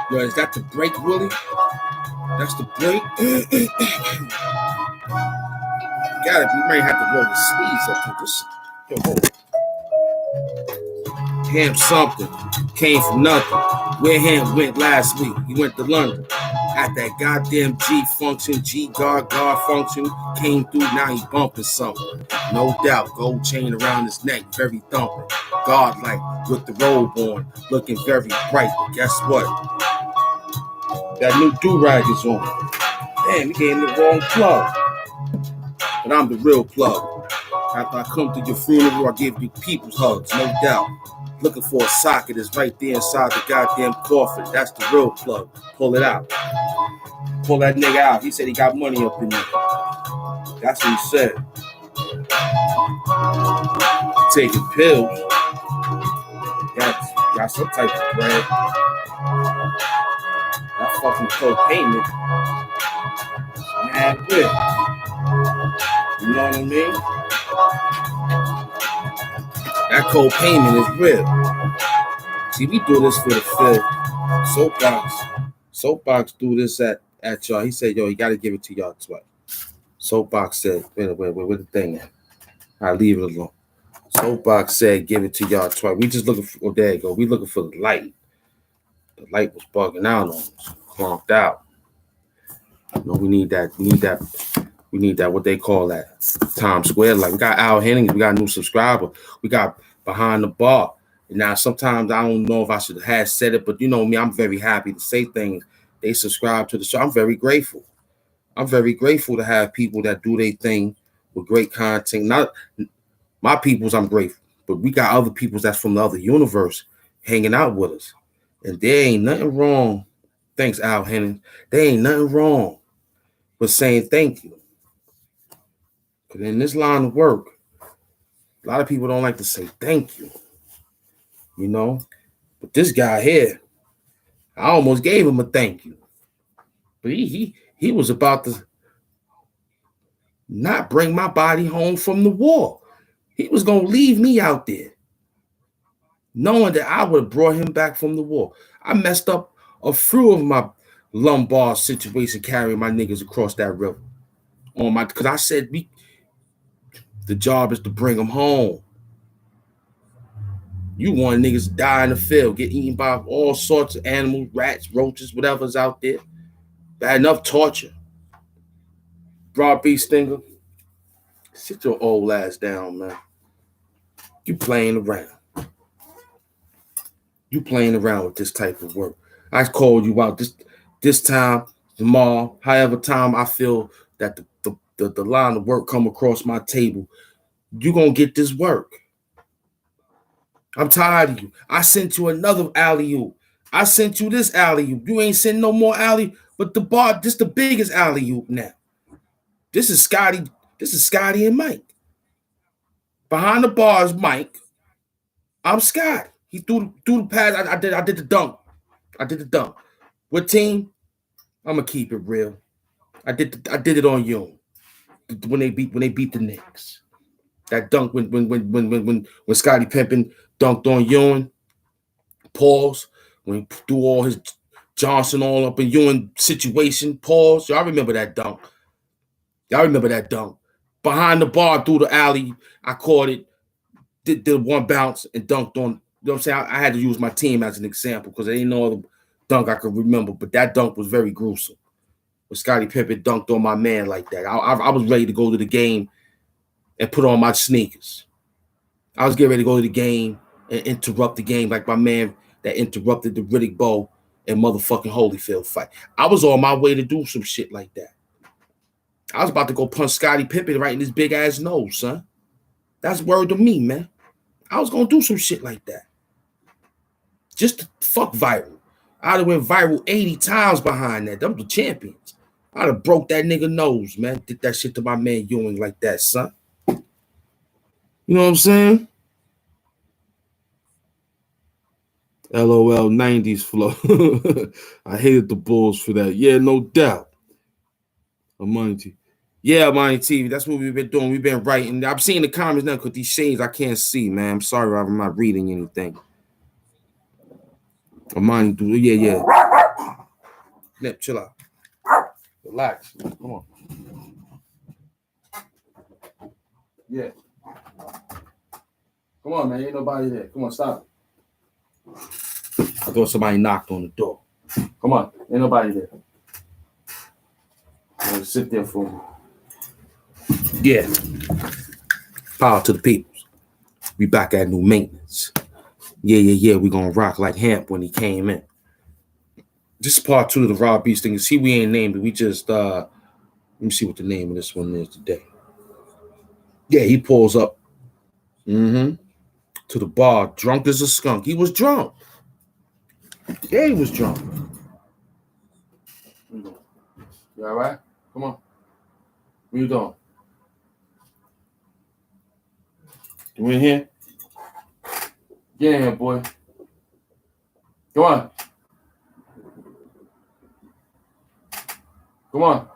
Speaker 1: Yo, is that the break, Willie? That's the break? You might have to roll the sleeves up to this. Yo, hold on. Ham something. Came from nothing. Where Ham went last week? He went to London. At that goddamn G function, G guard function. Came through, now he bumping something. No doubt, gold chain around his neck, very thumping. God-like, with the robe on, looking very bright. But guess what? That new do-rag is on. Damn, he gave me the wrong plug. But I'm the real plug. After I come to your funeral, I give you people's hugs, no doubt. Looking for a socket that's right there inside the goddamn coffin. That's the real plug. Pull it out. Pull that nigga out. He said he got money up in there. That's what he said. Taking pills. Got some type of bread. That fucking co-payment. Mad good. You know what I mean? That co-payment is real. See, we do this for the filth. Soapbox do this at y'all. He said, yo, you got to give it to y'all twice. Soapbox said, wait, where the thing at? I leave it alone. Soapbox said, give it to y'all twice. We just looking for, there you go. We looking for the light. The light was bugging out on us. Clunked out. No, we need that. We need that, what they call that, Times Square. Like, we got Al Hennings, we got a new subscriber. We got Behind the Bar. And now, sometimes I don't know if I should have said it, but you know me, I'm very happy to say things. They subscribe to the show. I'm very grateful. I'm very grateful to have people that do their thing with great content. Not my peoples, I'm grateful. But we got other peoples that's from the other universe hanging out with us. And there ain't nothing wrong. Thanks, Al Hennings. There ain't nothing wrong with saying thank you. Because in this line of work, a lot of people don't like to say thank you. You know? But this guy here, I almost gave him a thank you. But he was about to not bring my body home from the war. He was going to leave me out there, knowing that I would have brought him back from the war. I messed up a few of my lumbar situation carrying my niggas across that river. Because I said the job is to bring them home. You want niggas to die in the field, get eaten by all sorts of animals, rats, roaches, whatever's out there. Bad enough torture. Broad beef stinger. Sit your old ass down, man. You playing around. You playing around with this type of work. I called you out this time, tomorrow, however time I feel that the line of work come across my table, you gonna get this work. I'm tired of you. I sent you another alley-oop. I sent you this alley-oop. You ain't sent no more alley, but this the biggest alley-oop now. This is Scotty and Mike. Behind the bars, Mike. I'm Scotty. He threw the pass. I did the dunk. I did the dunk. What team? I'm gonna keep it real. I did it on you when they beat the Knicks. That dunk when Scottie Pippen dunked on Ewing. Pause. When he threw all his Johnson all up in Ewing situation. Pause. Y'all remember that dunk? Behind the bar through the alley, I caught it. Did one bounce and dunked on. You know what I'm saying? I had to use my team as an example because there ain't no other dunk I could remember. But that dunk was very gruesome. When Scottie Pippen dunked on my man like that, I was ready to go to the game and put on my sneakers. I was getting ready to go to the game and interrupt the game like my man that interrupted the Riddick Bowe and motherfucking Holyfield fight. I was on my way to do some shit like that. I was about to go punch Scottie Pippen right in his big ass nose, son. That's word to me, man. I was gonna do some shit like that. Just to fuck viral. I'd have went viral 80 times behind that. Them the champions. I'd have broke that nigga nose, man. Did that shit to my man Ewing like that, son. You know what I'm saying? LOL 90s flow. I hated the Bulls for that. Yeah, no doubt. Money TV. Yeah, Money TV. That's what we've been doing. We've been writing. I'm seeing the comments now because these shades I can't see, man. I'm sorry I'm not reading anything. Money TV. Yeah. Nip, chill out. Relax. Come on. Yeah. Come on, man. Ain't nobody there. Come on, stop. I thought somebody knocked on the door. Come on. Ain't nobody there. Sit there for me. Yeah. Power to the people. We back at new maintenance. Yeah. We gonna rock like Hamp when he came in. This is part 2 of the Raw Beast thing. See, we ain't named it. We just let me see what the name of this one is today. Yeah, he pulls up. To the bar, drunk as a skunk. He was drunk. Yeah, he was drunk. You all right? Come on. What you doing? You in here? Get in here, boy. Come on. Come on.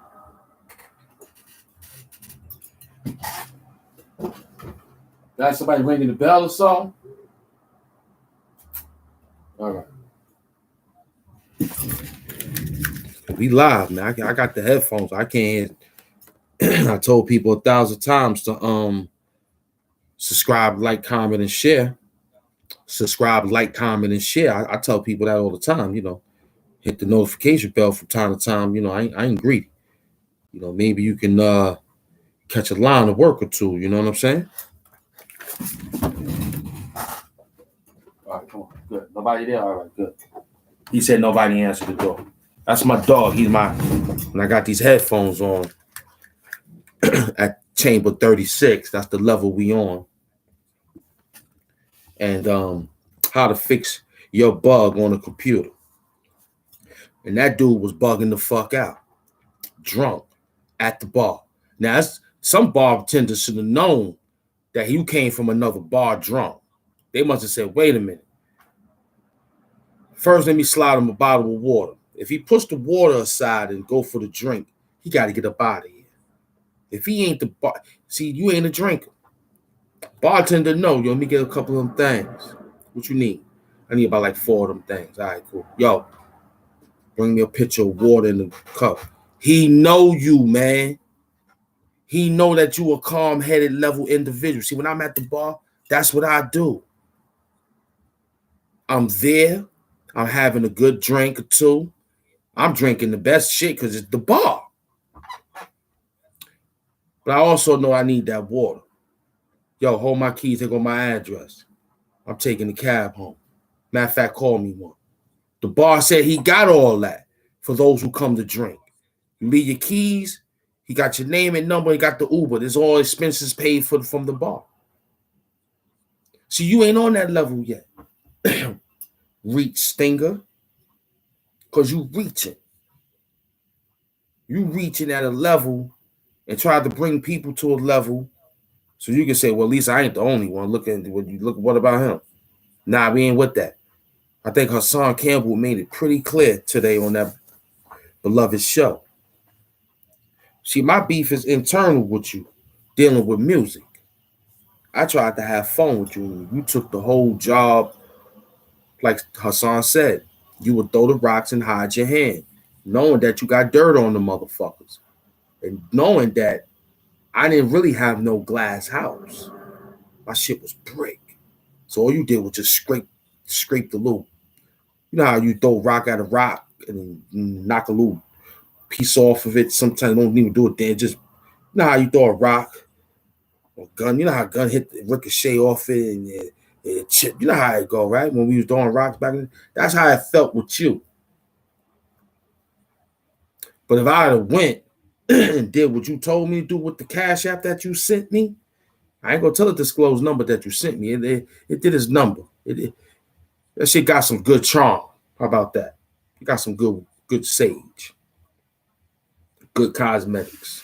Speaker 1: Got somebody ringing the bell or something? All right. We live, man. I got the headphones. I can't. I told people 1,000 times to subscribe, like, comment, and share. Subscribe, like, comment, and share. I tell people that all the time. You know, hit the notification bell from time to time. You know, I ain't greedy. You know, maybe you can catch a line of work or two. You know what I'm saying? All right, come on. Good. Nobody there? All right, good. He said nobody answered the door. That's my dog. He's my, when I got these headphones on at chamber 36, that's the level we on. And how to fix your bug on a computer. And that dude was bugging the fuck out. Drunk at the bar. Now, some bartenders should have known that he came from another bar drunk. They must have said, wait a minute. First, let me slide him a bottle of water. If he puts the water aside and go for the drink, he got to get up out of here. If he ain't the bar, see, you ain't a drinker. Bartender, no, yo, let me get a couple of them things. What you need? I need about like 4 of them things. All right, cool. Yo, bring me a pitcher of water in the cup. He know you, man. He know that you a calm-headed level individual. See, when I'm at the bar, that's what I do. I'm there. I'm having a good drink or two. I'm drinking the best shit because it's the bar. But I also know I need that water. Yo, hold my keys, take on my address. I'm taking the cab home. Matter of fact, call me one. The bar said he got all that for those who come to drink. You leave your keys, he got your name and number, he got the Uber. There's all expenses paid for from the bar. See, you ain't on that level yet. Reach, stinger. Because you reaching. You reaching at a level and try to bring people to a level so you can say, well, at least I ain't the only one. What about him? Nah, we ain't with that. I think Hassan Campbell made it pretty clear today on that beloved show. See, my beef is internal with you, dealing with music. I tried to have fun with you. You took the whole job, like Hassan said. You would throw the rocks and hide your hand, knowing that you got dirt on the motherfuckers. And knowing that I didn't really have no glass house. My shit was brick. So all you did was just scrape the little. You know how you throw rock at a rock and knock a little piece off of it. Sometimes don't even do it there. Just you know how you throw a rock or gun. You know how a gun hit ricochet off it and it chip. You know how it go, right? When we was throwing rocks back then, that's how it felt with you. But if I had went and did what you told me to do with the cash app that you sent me, I ain't gonna tell a disclosed number that you sent me. It did its number. That shit got some good charm. How about that? You got some good sage, good cosmetics.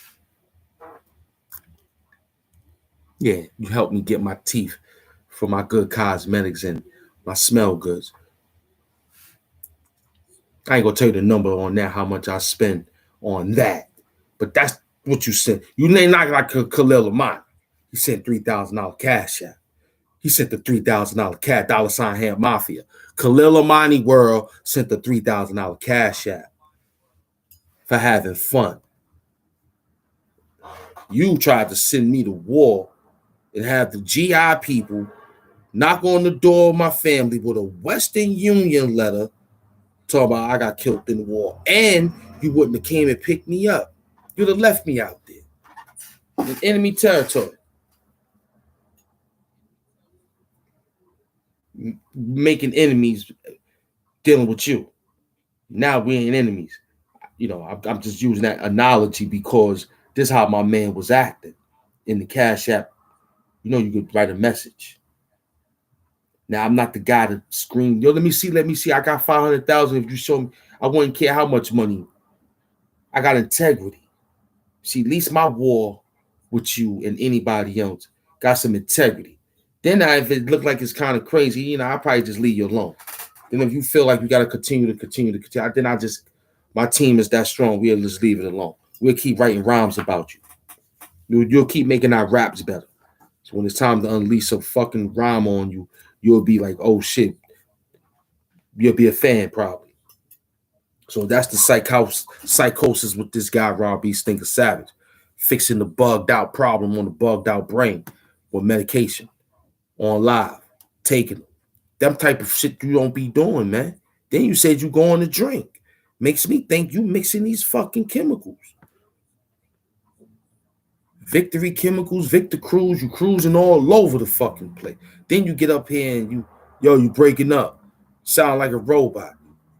Speaker 1: Yeah, you helped me get my teeth for my good cosmetics and my smell goods. I ain't gonna tell you the number on that, how much I spend on that. But that's what you sent. You ain't not like Khalil Amani. He sent $3,000 cash app. He sent the $3,000 cat $ Hand Mafia. Khalil Amani World sent the $3,000 cash app for having fun. You tried to send me to war and have the GI people knock on the door of my family with a Western Union letter talking about I got killed in the war. And you wouldn't have came and picked me up. You'd have left me out there in enemy territory. Making enemies dealing with you. Now we ain't enemies. You know, I'm just using that analogy because this is how my man was acting in the Cash App. You know, you could write a message. Now I'm not the guy to scream, yo, let me see. I got 500,000. If you show me, I wouldn't care how much money. I got integrity. See, at least my war with you and anybody else got some integrity. Then if it looked like it's kind of crazy, you know, I'll probably just leave you alone. Then if you feel like you got to continue, then my team is that strong. We'll just leave it alone. We'll keep writing rhymes about you. You'll keep making our raps better. So when it's time to unleash a fucking rhyme on you, you'll be like, oh shit. You'll be a fan probably. So that's the psychosis with this guy, Rob B. Stinker Savage. Fixing the bugged out problem on the bugged out brain with medication on live, taking them type of shit you don't be doing, man. Then you said you going to drink. Makes me think you mixing these fucking chemicals. Victory chemicals, Victor Cruz, you cruising all over the fucking place. Then you get up here and you breaking up. Sound like a robot.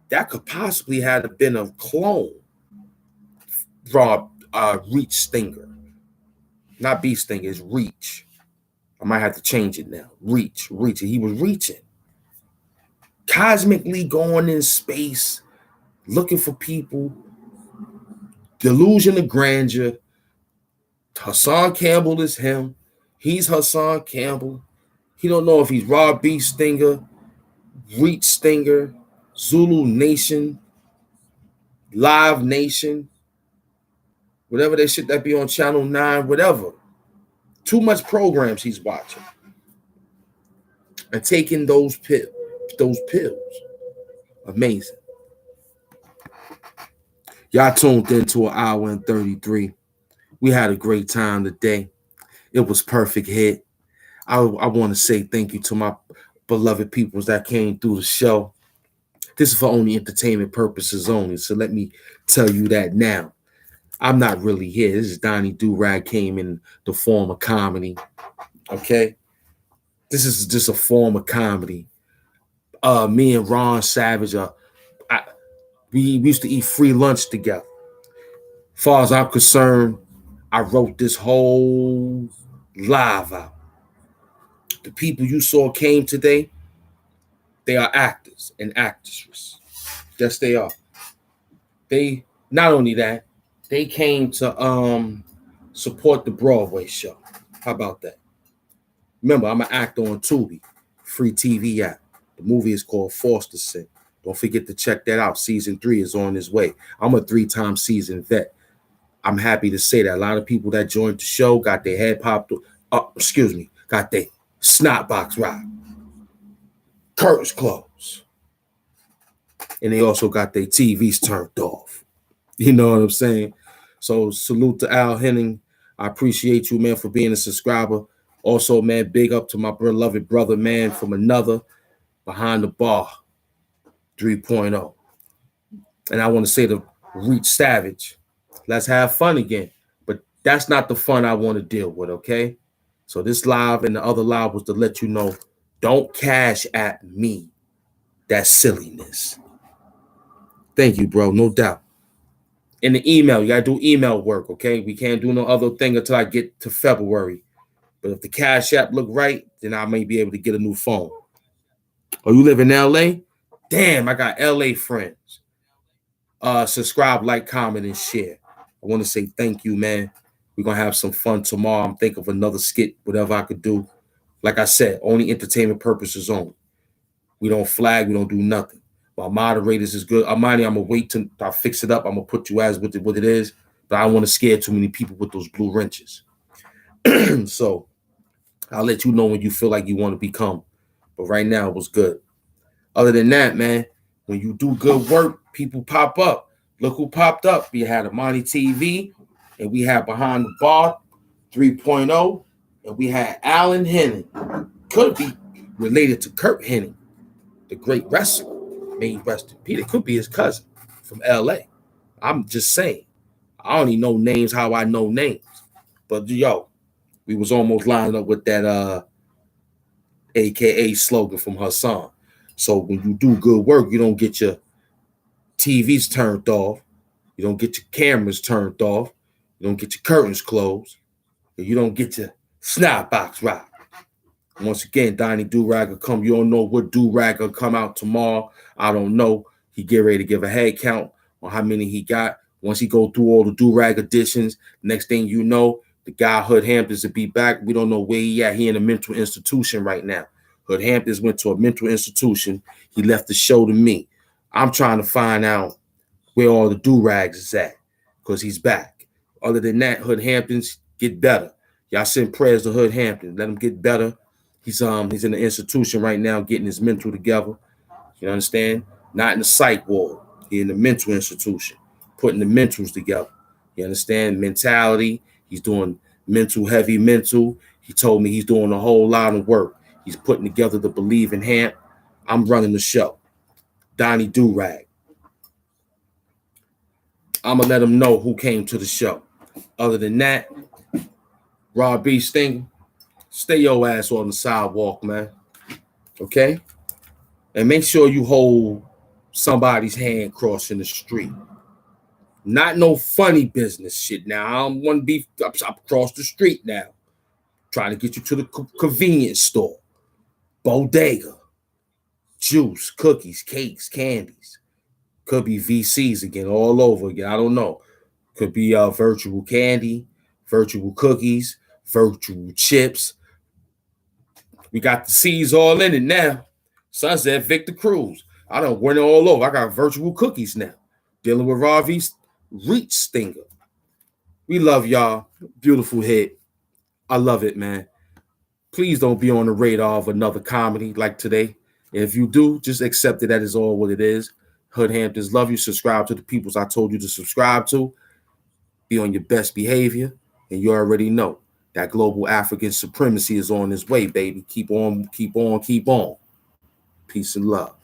Speaker 1: That could possibly have been a clone. Rob Reach Stinger. Not Bee Stinger, it's Reach. I might have to change it now. Reach. He was reaching. Cosmically going in space, looking for people. Delusion of grandeur. Hassan Campbell is him. He's Hassan Campbell. He don't know if he's Rob B. Stinger, Reach Stinger, Zulu Nation, Live Nation, whatever that shit that be on Channel 9, whatever. Too much programs he's watching. And taking those pills. Amazing. Y'all tuned into an hour and 33. We had a great time today. It was perfect hit. I want to say thank you to my beloved peoples that came through the show. This is for only entertainment purposes only. So let me tell you that now. I'm not really here. This is Donnie Durag came in the form of comedy. Okay? This is just a form of comedy. Me and Ron Savage, we used to eat free lunch together. As far as I'm concerned, I wrote this whole live out. The people you saw came today, they are actors and actresses. Yes, they are. They not only that, they came to support the Broadway show. How about that? Remember, I'm an actor on Tubi, free TV app. The movie is called Forced Descent. Don't forget to check that out. Season 3 is on its way. I'm a 3-time seasoned vet. I'm happy to say that a lot of people that joined the show got their head popped. Got their snot box rocked, curtains closed, and they also got their TVs turned off. You know what I'm saying? So salute to Al Henning. I appreciate you, man, for being a subscriber. Also, man, big up to my beloved brother, man, from another Behind the Bar 3.0. And I want to say to Reach Savage, let's have fun again. But that's not the fun I want to deal with, okay? So this live and the other live was to let you know, don't cash at me that silliness. Thank you, bro, no doubt. In the email, you got to do email work, okay? We can't do no other thing until I get to February. But if the Cash App look right, then I may be able to get a new phone. Oh, you live in LA? Damn, I got LA friends. Subscribe, like, comment, and share. I want to say thank you, man. We're going to have some fun tomorrow. I'm thinking of another skit, whatever I could do. Like I said, only entertainment purposes only. We don't flag, we don't do nothing. While moderators is good. Armani, I'm going to wait till I fix it up. I'm going to put you as what it is. But I don't want to scare too many people with those blue wrenches. So I'll let you know when you feel like you want to become. But right now, it was good. Other than that, man, when you do good work, people pop up. Look who popped up. We had Amani TV, and we had Behind the Bar 3.0, and we had Alan Henning. Could be related to Kurt Henning, the great wrestler. May he rest in peace. It could be his cousin from LA. I'm just saying. I only know names how I know names. But yo, we was almost lining up with that AKA slogan from her song. So when you do good work, you don't get your TVs turned off. You don't get your cameras turned off. You don't get your curtains closed. And you don't get your snot box rocked. Once again, Donnie Do-Rag will come. You don't know what Do-Rag will come out tomorrow. I don't know. He get ready to give a head count on how many he got. Once he go through all the Do-Rag editions, next thing you know, the guy Hood Hamptons will be back. We don't know where he at. He in a mental institution right now. Hood Hamptons went to a mental institution. He left the show to me. I'm trying to find out where all the Do-Rags is at because he's back. Other than that, Hood Hamptons, get better. Y'all send prayers to Hood Hamptons. Let him get better. He's in the institution right now getting his mental together. You understand? Not in the psych ward. He's in the mental institution, putting the mentals together. You understand? Mentality. He's doing heavy mental. He told me he's doing a whole lot of work. He's putting together the Believe in Hamp. I'm running the show. Donnie Do-Rag. I'm going to let him know who came to the show. Other than that, Rob B. Stinger, stay your ass on the sidewalk, man. Okay? And make sure you hold somebody's hand crossing the street. Not no funny business shit now. I don't want to be up across the street now. Trying to get you to the convenience store. Bodega. Juice, cookies, cakes, candies. Could be VCs again, all over again. I don't know. Could be virtual candy, virtual cookies, virtual chips. We got the C's all in it now. Sunset Victor Cruz. I done went all over. I got virtual cookies now. Dealing with Ravi's Reach Stinger. We love y'all. Beautiful hit. I love it, man. Please don't be on the radar of another comedy like today. And if you do, just accept it. That is all what it is. Hood Hamptons love you. Subscribe to the peoples I told you to subscribe to. Be on your best behavior. And you already know that global African supremacy is on its way, baby. Keep on, keep on, keep on. Peace and love.